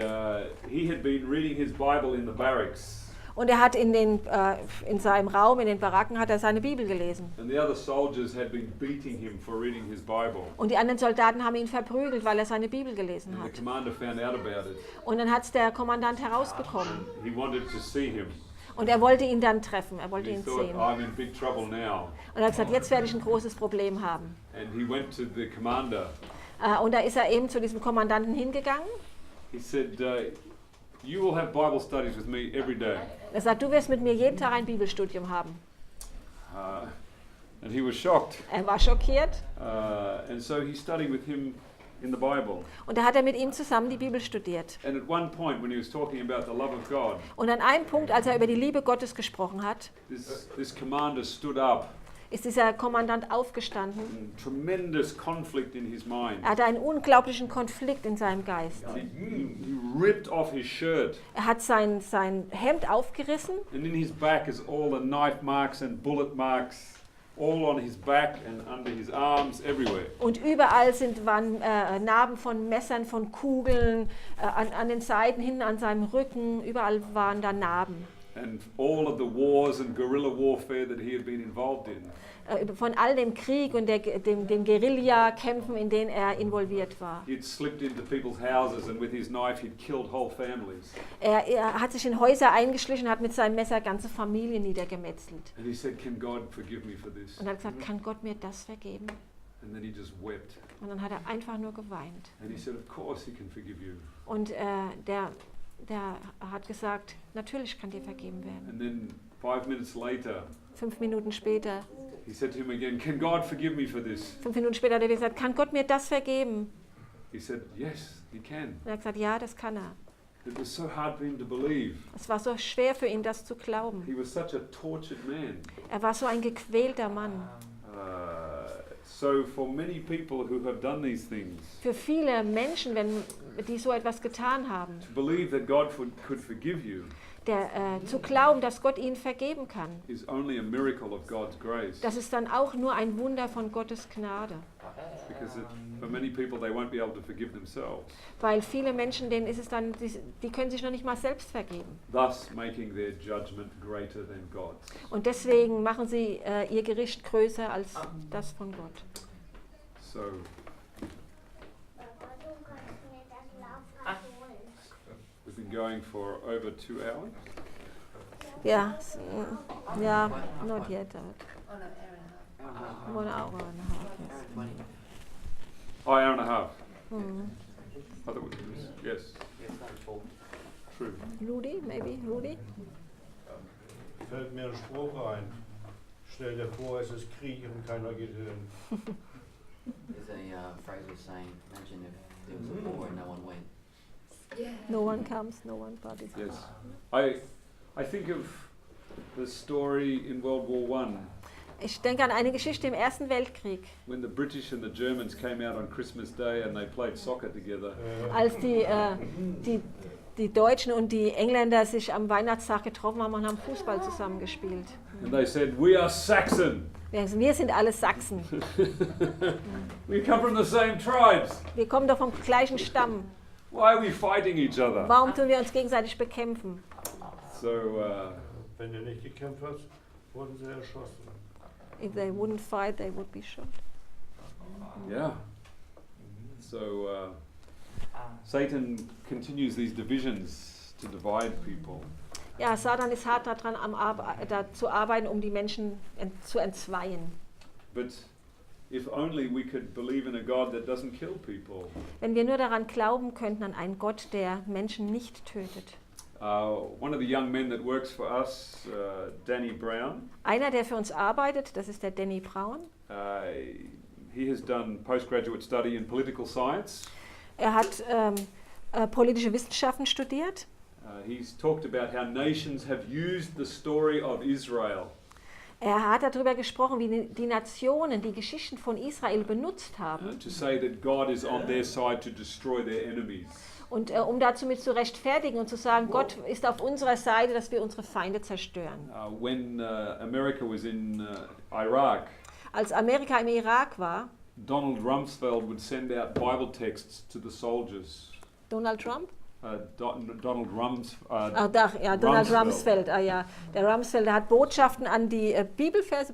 he had been reading his Bible in the barracks. Und er hat in seinem Raum, in den Baracken, hat er seine Bibel gelesen. And the other soldiers had been beating him for reading his Bible. Und die anderen Soldaten haben ihn verprügelt, weil er seine Bibel gelesen And hat. the commander found out about it. Und dann hat es der Kommandant herausbekommen. He wanted to see him. Und er wollte ihn dann treffen, er wollte He ihn thought, sehen. I'm in big trouble now. Und er hat gesagt, jetzt werde ich ein großes Problem haben. And he went to the commander. Und da ist er eben zu diesem Kommandanten hingegangen. He said, you will have Bible studies with me every day. Er sagt, du wirst mit mir jeden Tag ein Bibelstudium haben. And he was shocked. Er war schockiert. And so he studied with him in the Bible. Und da hat er mit ihm zusammen die Bibel studiert. And at one point when he was talking about the love of God, Und an einem Punkt, als er über die Liebe Gottes gesprochen hat, this commander stood up. Ist dieser Kommandant aufgestanden. Tremendous conflict in his mind. Er hatte einen unglaublichen Konflikt in seinem Geist. He ripped off his shirt. Er hat sein Hemd aufgerissen. And in his back is all the knife marks and bullet marks, all on his back and under his arms, everywhere. Und überall waren Narben von Messern, von Kugeln, an den Seiten, hinten an seinem Rücken, überall waren da Narben. And all of the wars and guerrilla warfare that he had been involved in. Von all dem Krieg und den Guerilla-Kämpfen, in denen er involviert war. He'd slipped into people's houses and with his knife he'd killed whole families. Er hat sich in Häuser eingeschlichen und hat mit seinem Messer ganze Familien niedergemetzelt. And he said, "Can God forgive me for this?" Und er hat gesagt, kann Gott mir das vergeben? And then he just wept. Und dann hat er einfach nur geweint. And he said, "Of course he can forgive you." Und der hat gesagt, natürlich kann dir vergeben werden. And then 5 minutes later, 5 Minuten später, he said to him again, "Can God forgive me for this?" 5 Minuten später hat er gesagt, kann Gott mir das vergeben? He said, "Yes, he can." Und er hat gesagt, ja, das kann er. It was so hard for him to believe. Es war so schwer für ihn, das zu glauben. He was such a tortured man. Er war so ein gequälter Mann. So for many people who have done these things, für viele Menschen, die so etwas getan haben, to believe that God could forgive you, zu glauben, dass Gott ihnen vergeben kann, is only a miracle of God's grace. Das ist dann auch nur ein Wunder von Gottes Gnade. Because for many people they won't be able to forgive themselves. Weil viele Menschen, denen ist es dann, die können sich noch nicht mal selbst vergeben. Thus making their judgment greater than God's. Und deswegen machen sie ihr Gericht größer als das von Gott. So. We've been going for over 2 hours. Yeah, not yet. 1 hour and a half. Yes. Oh, hour and a half. Mm. Rudi? Fällt mir ein Spruch ein. Stell dir vor, es ist Krieg und keiner geht hin. There's a phrase of saying, imagine if there was a war and no one went. Yeah. No one comes, no one participates. Yes. I think of the story in World War I. Ich denke an eine Geschichte im Ersten Weltkrieg, When the British and the Germans came out on Christmas Day and they played soccer together. als die Deutschen und die Engländer sich am Weihnachtstag getroffen haben und haben Fußball zusammengespielt. And they said, "We are Saxon. Wir sind alle Sachsen. We come from the same tribes. Wir kommen doch vom gleichen Stamm. Why are we fighting each other?" Warum tun wir uns gegenseitig bekämpfen? So, wenn ihr nicht gekämpft habt, wurden sie erschossen. If they wouldn't fight, they would be shot. yeah. So, Satan continues these divisions to divide people. Ja, Satan ist hart daran, zu arbeiten, um die Menschen zu entzweien. But if only we could believe in a God that doesn't kill people. Wenn wir nur daran glauben könnten, an einen Gott, der Menschen nicht tötet. One of the young men that works for us, Danny Brown. Einer, der für uns arbeitet, das ist der Danny Brown. He has done postgraduate study in political science. Er hat politische Wissenschaften studiert. He's talked about how nations have used the story of Israel. Er hat darüber gesprochen, wie die Nationen die Geschichten von Israel benutzt haben. To say that God is on their side to destroy their enemies. Und um dazu mit zu rechtfertigen und zu sagen, Gott ist auf unserer Seite, dass wir unsere Feinde zerstören. When America was in Iraq, als Amerika im Irak war, Donald Rumsfeld would send out Bible texts to the soldiers. Donald Trump? Donald Donald Rumsfeld. Der Rumsfeld, der hat Botschaften an die Bibelverse,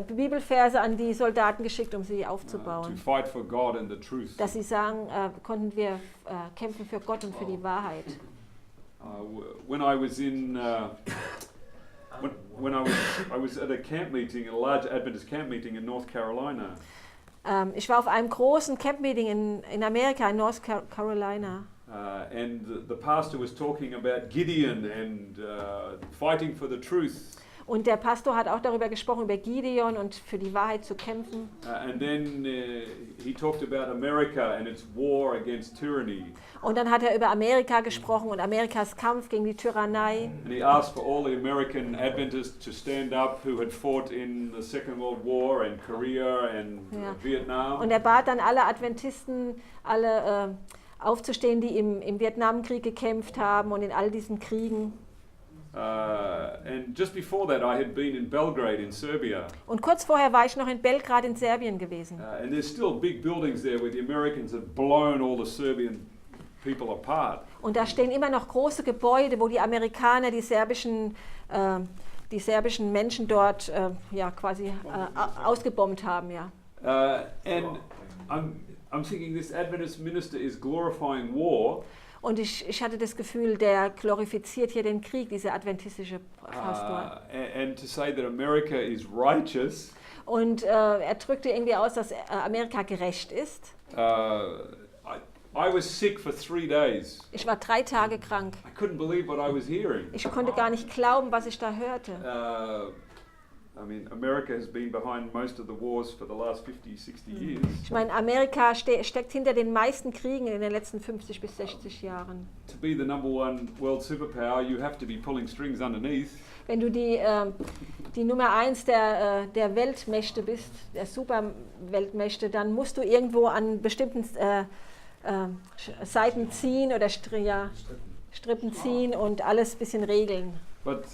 Bibelverse an die Soldaten geschickt, um sie aufzubauen. To fight for God and the truth. Dass sie sagen, konnten wir kämpfen für Gott und für die Wahrheit. When I was in when I was at a camp meeting, a large Adventist camp meeting in North Carolina. Ich war auf einem großen Camp-Meeting in Amerika, in North Carolina. And the pastor was talking about Gideon and fighting for the truth. Und der Pastor hat auch darüber gesprochen, über Gideon und für die Wahrheit zu kämpfen. And then he talked about America and its war against tyranny. Und dann hat er über Amerika gesprochen und Amerikas Kampf gegen die Tyrannei. And he asked for all the American Adventists to stand up who had fought in the Second World War and Korea and Vietnam. Und er bat dann alle Adventisten, alle aufzustehen, die im Vietnamkrieg gekämpft haben und in all diesen Kriegen. And just before that, I had been in Belgrade in Serbia. Und kurz vorher war ich noch in Belgrad in Serbien gewesen. And there's still big buildings there where the Americans have blown all the Serbian people apart. Und da stehen immer noch große Gebäude, wo die Amerikaner die serbischen Menschen dort quasi ausgebombt haben, ja. And I'm thinking this Adventist minister is glorifying war. Und ich hatte das Gefühl, der glorifiziert hier den Krieg, dieser adventistische Pastor. And to say that America is righteous. Und er drückte irgendwie aus, dass Amerika gerecht ist. I was sick for 3 days. Ich war 3 Tage krank. I couldn't believe what I was hearing. Ich konnte gar nicht glauben, was ich da hörte. I mean, America has been behind most of the wars for the last 50, 60 years. Ich meine, Amerika steckt hinter den meisten Kriegen in den letzten 50 bis 60 Jahren. To be the #1 world superpower, you have to be pulling strings underneath. Wenn du die Nummer 1 der Weltmächte bist, der Superweltmächte, dann musst du irgendwo an bestimmten Seiten ziehen oder Strippen ziehen und alles ein bisschen regeln. But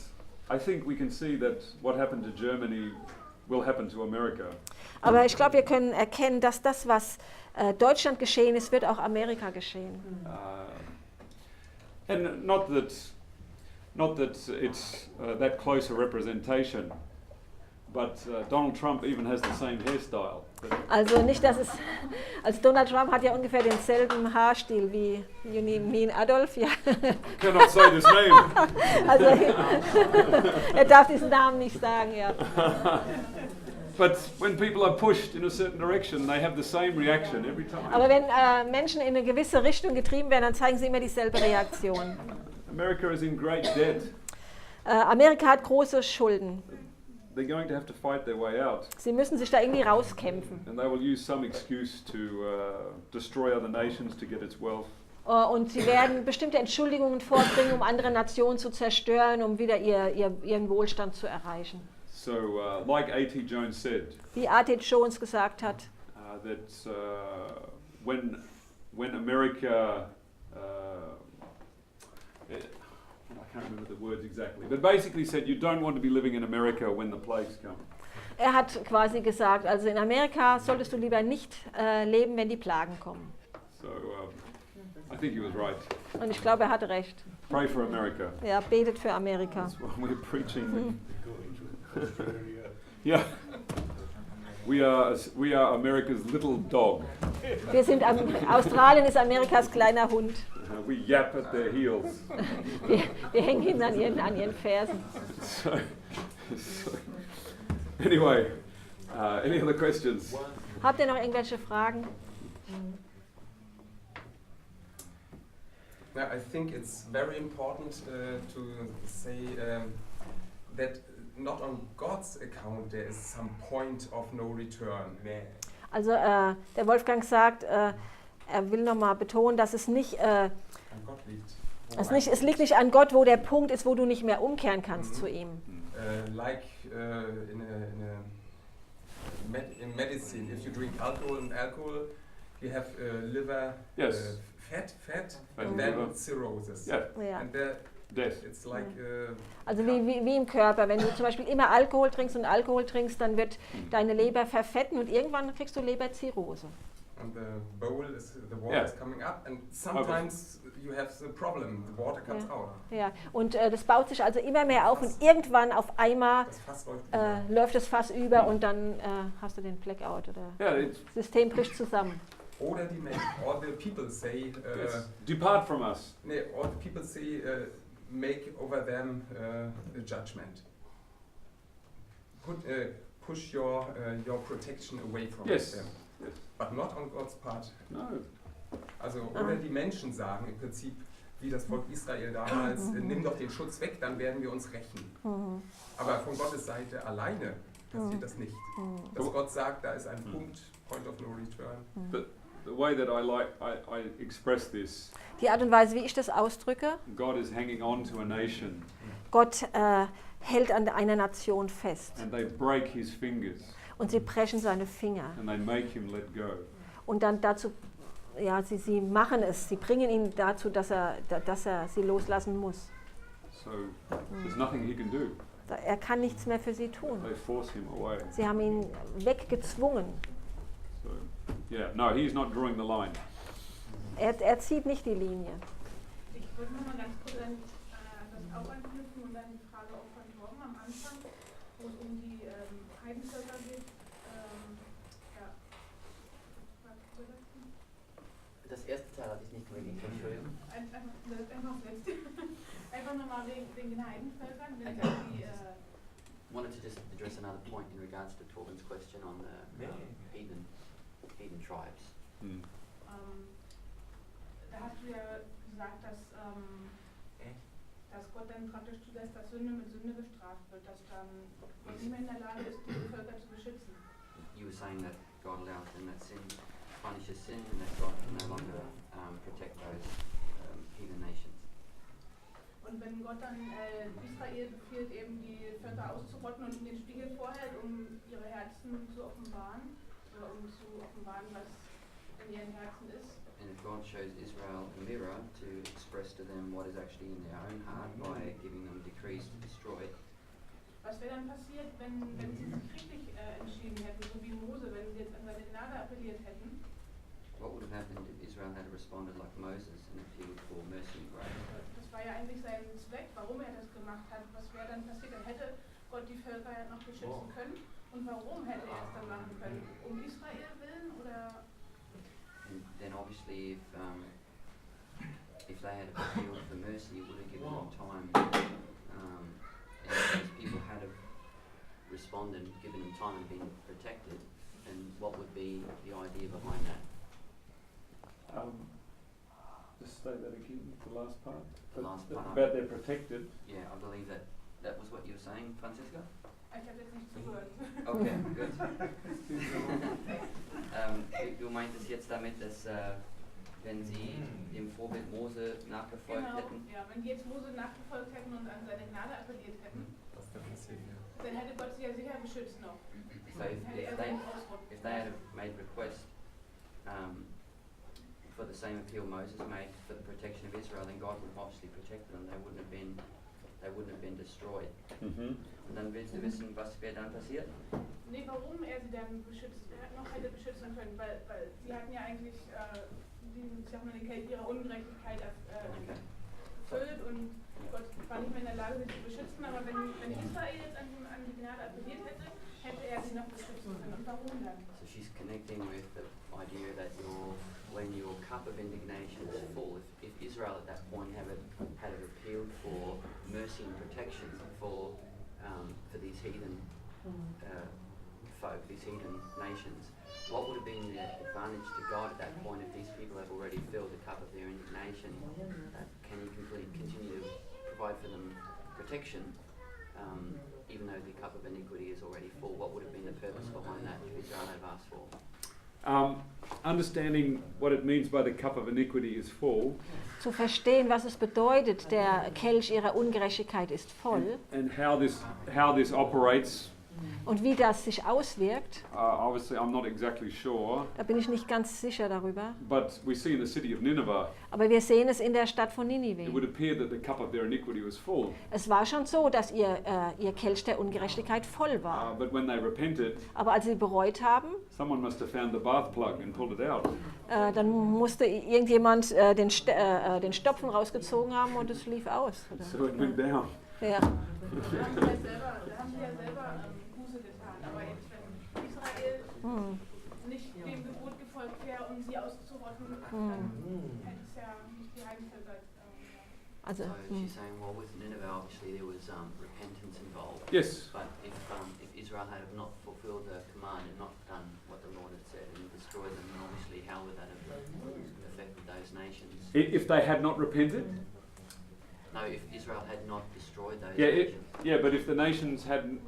I think we can see that what happened to Germany will happen to America. Aber ich glaube, wir können erkennen, dass das, was Deutschland geschehen ist, wird auch Amerika geschehen. And not that it's that close a representation, but Donald Trump even has the same hairstyle. Also nicht, dass es, also Donald Trump hat ja ungefähr denselben Haarstil wie Adolf, ja. Cannot say this name. Also er darf diesen Namen nicht sagen, ja. But when people are pushed in a certain direction, they have the same reaction every time. Aber wenn Menschen in eine gewisse Richtung getrieben werden, dann zeigen sie immer dieselbe Reaktion. America is in great debt. Amerika hat große Schulden. They're going to have to fight their way out. Sie müssen sich da irgendwie rauskämpfen. And they will use some excuse to destroy other nations to get its wealth. Und sie werden bestimmte Entschuldigungen vorbringen, um andere Nationen zu zerstören, um wieder ihren Wohlstand zu erreichen. So, like A.T. Jones said, wie A.T. Jones gesagt hat, that when America, I can't remember the words exactly, but basically said you don't want to be living in America when the plagues come. Er hat quasi gesagt, also in Amerika solltest du lieber nicht leben, wenn die Plagen kommen. So, I think he was right. Und ich glaube, er hatte recht. Pray for America. Ja, betet für Amerika. That's why we're preaching. Yeah. We are America's little dog. Wir sind Australien ist Amerikas kleiner Hund. We yap at their heels. wir hängen ihn an ihren Fersen. So, anyway, any other questions? Habt ihr noch irgendwelche Fragen? Now, I think it's very important to say that not on God's account there is some point of no return. Also der Wolfgang sagt, er will nochmal betonen, dass es nicht, An Gott liegt. es liegt nicht an Gott, wo der Punkt ist, wo du nicht mehr umkehren kannst zu ihm. Like in medicine, if you drink alcohol, you have liver fat, and then cirrhosis. Yeah. And it's like, also wie im Körper, wenn du zum Beispiel immer Alkohol trinkst, dann wird deine Leber verfetten und irgendwann kriegst du Leberzirrhose. And the water is coming up, and sometimes you have the problem, the water comes out. Ja, und das baut sich also immer mehr auf und irgendwann auf einmal läuft das Fass über und dann hast du den Blackout oder das System bricht zusammen. Oder all the people say, depart from us. All the people say, make over them a judgment. Push your protection away from them. Yes. But not on God's part. No. Also, oder die Menschen sagen im Prinzip, wie das Volk Israel damals, nimm doch den Schutz weg, dann werden wir uns rächen. Aber von Gottes Seite alleine passiert das nicht. Dass Gott sagt, da ist ein Punkt, point of no return. But the way that I express this, die Art und Weise, wie ich das ausdrücke, God is hanging on to a nation. Gott hält an einer Nation fest. And they break his fingers. Und sie brechen seine Finger. And they make him let go. Und dann dazu, ja, sie machen es, sie bringen ihn dazu, dass er sie loslassen muss. So there's nothing he can do. Er kann nichts mehr für sie tun. They force him away. Sie haben ihn weggezwungen. So, yeah, no, he's not drawing the line. Er zieht nicht die Linie. Ich wollte noch mal ganz kurz an das auch anknüpfen und dann die Frage auch von Torben am Anfang, wo es um die Heidenvölker geht. Das erste Teil hatte ich nicht wirklich verstanden. Einfach das letzte. Einfach nochmal wegen den Heidenvölkern. Wenn die, wanted to just address another point in regards to Torben's question on the heathen tribes. Da hast du ja gesagt, dass Gott dann praktisch zulässt, dass Sünde mit Sünde bestraft wird, dass dann Gott nicht mehr in der Lage ist, diese Völker zu beschützen. You were saying that God allows them that sin, punishes sin, and that God can no longer protect those heathen nations. Und wenn Gott dann Israel befiehlt, eben die Völker auszurotten und ihnen den Spiegel vorhält, um ihre Herzen zu offenbaren, oder um zu offenbaren, was in ihren Herzen ist. And if God shows Israel a mirror to express to them what is actually in their own heart by giving them decrees to destroy. Was wäre dann passiert, wenn sie sich richtig entschieden hätten, so wie Mose, wenn sie jetzt an seine Gnade appelliert hätten? What would have happened if Israel had responded like Moses and appealed for mercy and grace? Das war ja eigentlich sein Zweck, warum er das gemacht hat. Was wäre dann passiert? Dann hätte Gott die Völker ja noch beschützen können. Und warum hätte er es dann machen können? Um Israel willen oder? And then obviously if they had appealed for mercy, it would have given them time. And if people had have responded, given them time and been protected, then what would be the idea behind that? Just say that again, the last part. The last part. About they're protected. Yeah, I believe that was what you were saying, Franziska? Ich habe jetzt nicht zugehört. Okay, gut. Du meintest jetzt damit, dass wenn sie dem Vorbild Mose nachgefolgt hätten? Ja, wenn die jetzt Mose nachgefolgt hätten und an seine Gnade appelliert hätten, dann hätte Gott sie ja sicher beschützt noch. So if they had made request for the same appeal Moses made for the protection of Israel, then God would have obviously protected them. They wouldn't have been destroyed. Und dann willst du wissen, was wäre dann passiert? Nee, warum er sie dann noch hätte beschützen können, weil sie hatten ja eigentlich ihre Ungerechtigkeit erfüllt und Gott war nicht mehr in der Lage, sie zu beschützen, aber wenn Israel jetzt an die Gnade appelliert hätte er sie noch beschützen können. Und warum dann? So she's connecting with the idea that when your cup of indignation is full, if Israel at that point had appealed for mercy and protection for these heathen folk, these heathen nations, what would have been the advantage to God at that point if these people have already filled the cup of their indignation? Can you continue to provide for them protection, even though the cup of iniquity is already full? What would have been the purpose behind that if Israel had asked for? Understanding what it means by the cup of iniquity is full. Zu verstehen, was es bedeutet, der Kelch ihrer Ungerechtigkeit ist voll. And how this operates. Und wie das sich auswirkt. Obviously, I'm not exactly sure. Da bin ich nicht ganz sicher darüber. But we see in the city of Nineveh. Aber wir sehen es in der Stadt von Ninive. It would appear that the cup of their iniquity was full. Es war schon so, dass ihr Kelch der Ungerechtigkeit voll war. But when they repented, aber als sie bereut haben, someone must have found the bath plug and pulled it out. Dann musste irgendjemand den Stopfen rausgezogen haben und es lief aus. Oder? So it went down. Ja. Da haben sie ja selber Buße getan, aber jetzt wenn Israel nicht dem Gebot gefolgt wäre, um sie auszurotten, dann hätte es ja nicht die Heimvölker. Also, so she's saying, well, with Nineveh, obviously there was repentance involved. Yes. But if Israel had not fulfilled the command and not done what the Lord had said and destroyed them, then obviously how would that have affected those nations? If they had not repented? No, if Israel had not destroyed those nations. But if the nations had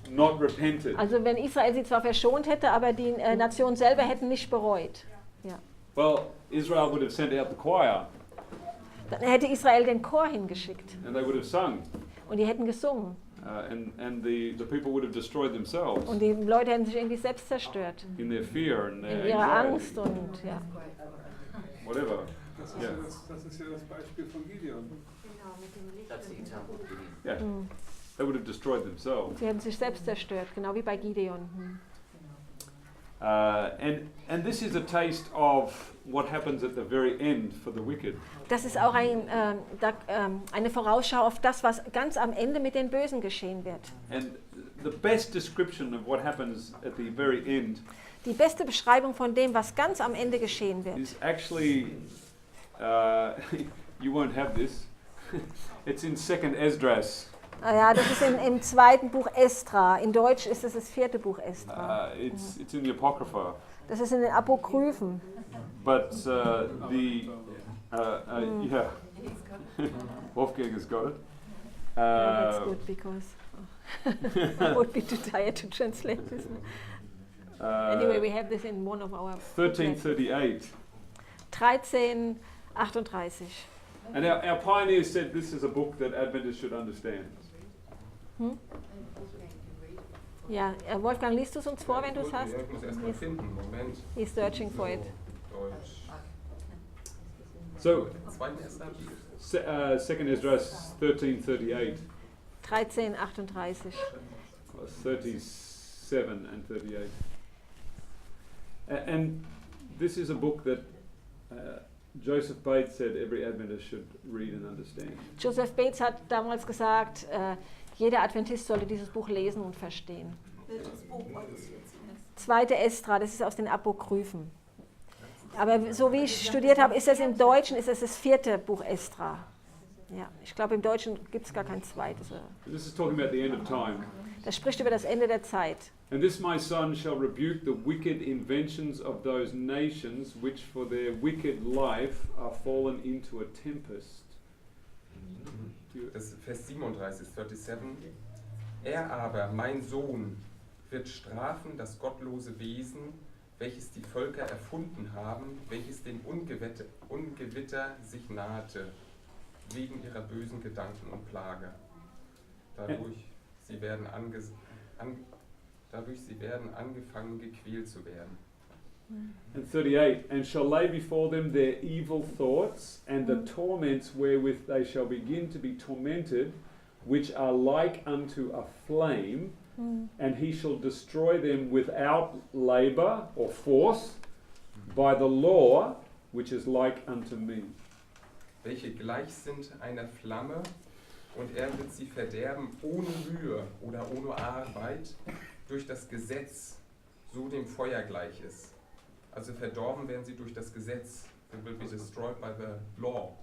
not repented. Also wenn Israel sie zwar verschont hätte, aber die Nationen selber hätten nicht bereut. Ja. Well, Israel would have sent out the choir. Dann hätte Israel den Chor hingeschickt. And they would have sung. Und die hätten gesungen. And the people would have destroyed themselves. Und die Leute hätten sich irgendwie selbst zerstört. In their fear and their in ihrer anxiety. Angst und ja. Whatever. Das ist ja das Beispiel von Gideon. That's the example of Gideon. Yeah. They would have destroyed themselves. Sie hätten sich selbst zerstört, genau wie bei Gideon. And this is a taste of what happens at the very end for the wicked. Das ist auch eine Vorausschau auf das, was ganz am Ende mit den Bösen geschehen wird. And the best description of what happens at the very end. Die beste Beschreibung von dem, was ganz am Ende geschehen wird. Is actually you won't have this. It's in 2 Esdras. Ja, das ist im zweiten Buch Esdra. In Deutsch ist es das vierte Buch Esdra. It's in the Apocrypha. Das ist in den Apokryphen. But yeah, Wolfgang has got it. That's good because I would be too tired to translate this. Anyway, we have this in one of our 1338. 1338. And our pioneers said this is a book that Adventists should understand. Ja, Wolfgang, liest du es uns vor, wenn du es hast? Ja, ich muss erst mal finden, Moment. He's searching for it. Deutsch. So, 2. 2 Esdras 1338. 1338. 37 and 38. And this is a book that Joseph Bates said every Adventist should read and understand. Joseph Bates hat damals gesagt, jeder Adventist sollte dieses Buch lesen und verstehen. Welches Buch war das jetzt? 2. Esdra, das ist aus den Apokryphen. Aber so wie ich studiert habe, ist das im Deutschen ist das 4. Buch Esdra. Ja, ich glaube im Deutschen gibt es gar kein zweites. This is talking about the end of time. Das spricht über das Ende der Zeit. And this my son shall rebuke the wicked inventions of those nations which for their wicked life are fallen into a tempest. Vers 37, 37. Er aber, mein Sohn, wird strafen das gottlose Wesen, welches die Völker erfunden haben, welches dem Ungewitter sich nahte, wegen ihrer bösen Gedanken und Plage. Dadurch sie werden angefangen, gequält zu werden. And 38, and shall lay before them their evil thoughts, and the torments wherewith they shall begin to be tormented, which are like unto a flame, and he shall destroy them without labour or force, by the law, which is like unto me. Welche gleich sind einer Flamme, und er wird sie verderben ohne Mühe oder ohne Arbeit, durch das Gesetz, so dem Feuer gleich ist. Also verdorben werden sie durch das Gesetz. They will be destroyed by the law.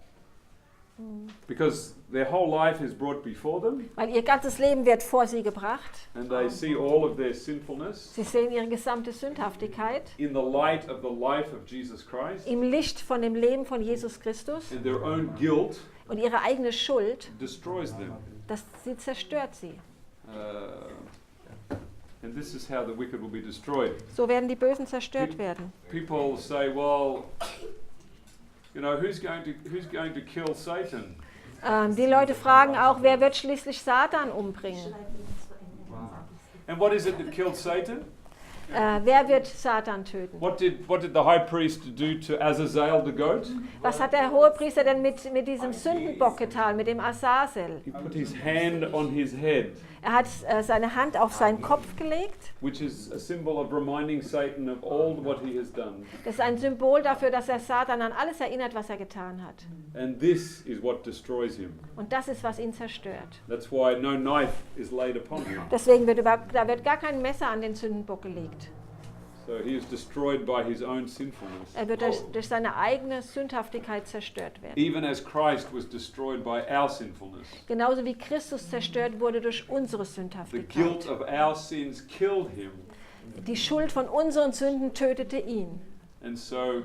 Because their whole life is brought before them. Weil ihr ganzes Leben wird vor sie gebracht. And they see all of their sinfulness. Sie sehen ihre gesamte Sündhaftigkeit. In the light of the life of Jesus Christ. Im Licht von dem Leben von Jesus Christus. And their own guilt. Und ihre eigene Schuld. Destroys them. Sie zerstört sie. And this is how the wicked will be destroyed. So werden die Bösen zerstört werden. People say, well, you know, who's going to kill Satan? Die Leute fragen auch, wer wird schließlich Satan umbringen? And what is it that killed Satan? Wer wird Satan töten? What did the high priest do to Azazel the goat? Was hat der Hohepriester denn mit diesem Sündenbock getan, mit dem Azazel? He put his hand on his head. Er hat seine Hand auf seinen Kopf gelegt. Which is a symbol of reminding Satan of all what he has done. Das ist ein Symbol dafür, dass er Satan an alles erinnert, was er getan hat. And this is what destroys him. Und das ist, was ihn zerstört. That's why no knife is laid upon him. Deswegen wird gar kein Messer an den Sündenbock gelegt. So he is destroyed by his own sinfulness. Er wird durch seine eigene Sündhaftigkeit zerstört werden. Even as Christ was destroyed by our sinfulness. Genauso wie Christus zerstört wurde durch unsere The Sündhaftigkeit. guilt of our sins killed him. Die Schuld von unseren Sünden tötete ihn. And so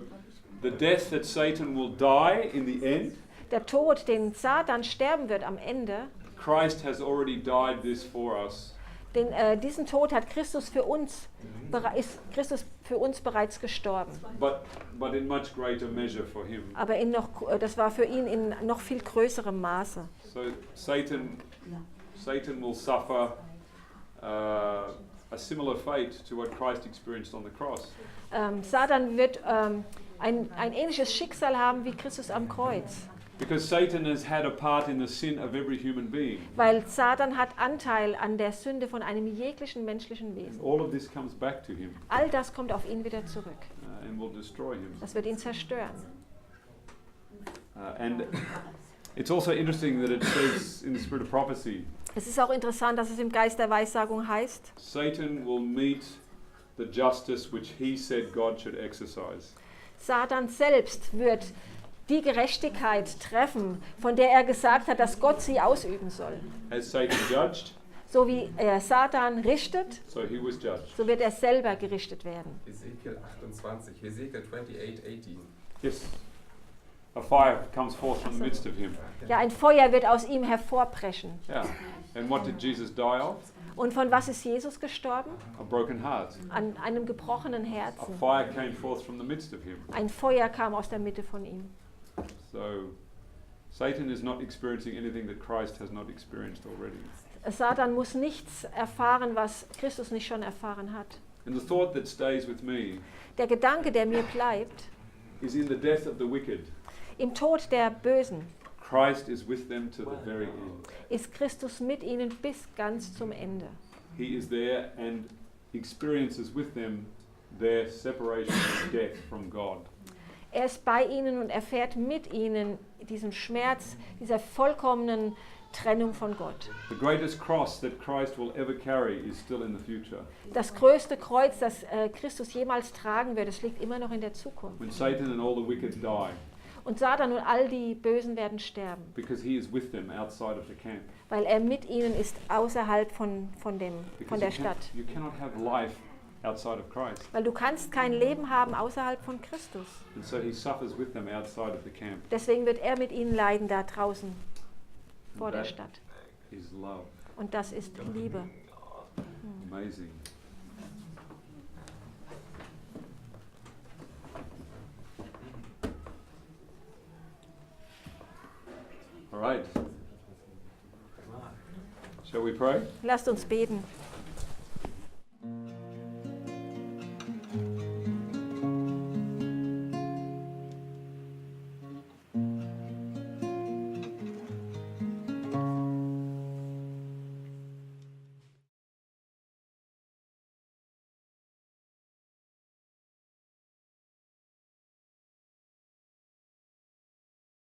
the death that Satan will die in the end. Der Tod, den Satan sterben wird am Ende. Christ has already died this for us. Diesen Tod hat Christus für uns bereits gestorben. But in much greater measure for him. Aber das war für ihn in noch viel größerem Maße. So Satan will suffer a similar fate to what Christ experienced on the cross. Satan wird ein ähnliches Schicksal haben wie Christus am Kreuz. Because Satan has had a part in the sin of every human being. Weil Satan hat Anteil an der Sünde von einem jeglichen menschlichen Wesen. All of this comes back to him. All das kommt auf ihn wieder zurück. And will destroy him. Das wird ihn zerstören. And it's also interesting that it says in the spirit of prophecy. Es ist auch interessant, dass es im Geist der Weissagung heißt. Satan will meet the justice which he said God should exercise. Satan selbst wird die Gerechtigkeit treffen, von der er gesagt hat, dass Gott sie ausüben soll. As Satan judged, so wie Satan richtet, so he was judged. So wird er selber gerichtet werden. Ezekiel 28, Ezekiel 28:18. Yes. A fire comes forth from the midst of him. Ja, ein Feuer wird aus ihm hervorbrechen. Yeah. And what did Jesus die of? Und von was ist Jesus gestorben? A broken heart. An einem gebrochenen A Herzen. fire came forth from the midst of him. Ein Feuer kam aus der Mitte von ihm. So Satan is not experiencing anything that Christ has not experienced already. Satan muss nichts erfahren, was Christus nicht schon erfahren hat. And the thought that stays with me Der Gedanke, der mir bleibt, is in the death of the wicked. Im Tod der Bösen Christ is with them to the very end. ist Christus mit ihnen bis ganz zum Ende. He is there and experiences with them their separation and death from God. Er ist bei ihnen und erfährt mit ihnen diesen Schmerz, dieser vollkommenen Trennung von Gott. The greatest cross that Christ will ever carry is still in the future. Das größte Kreuz, das Christus jemals tragen wird, es liegt immer noch in der Zukunft. When Satan and all the wicked die. Und Satan und all die Bösen werden sterben, because he is with them outside of the camp. weil er mit ihnen ist außerhalb von Because der Stadt. you cannot have life outside of Christ. Weil du kannst kein Leben haben außerhalb von Christus. And so he suffers with them outside of the camp. Deswegen wird er mit ihnen leiden da draußen vor And der that Stadt. is love. Und das ist Liebe. Amazing. All right. Shall we pray? Lasst uns beten.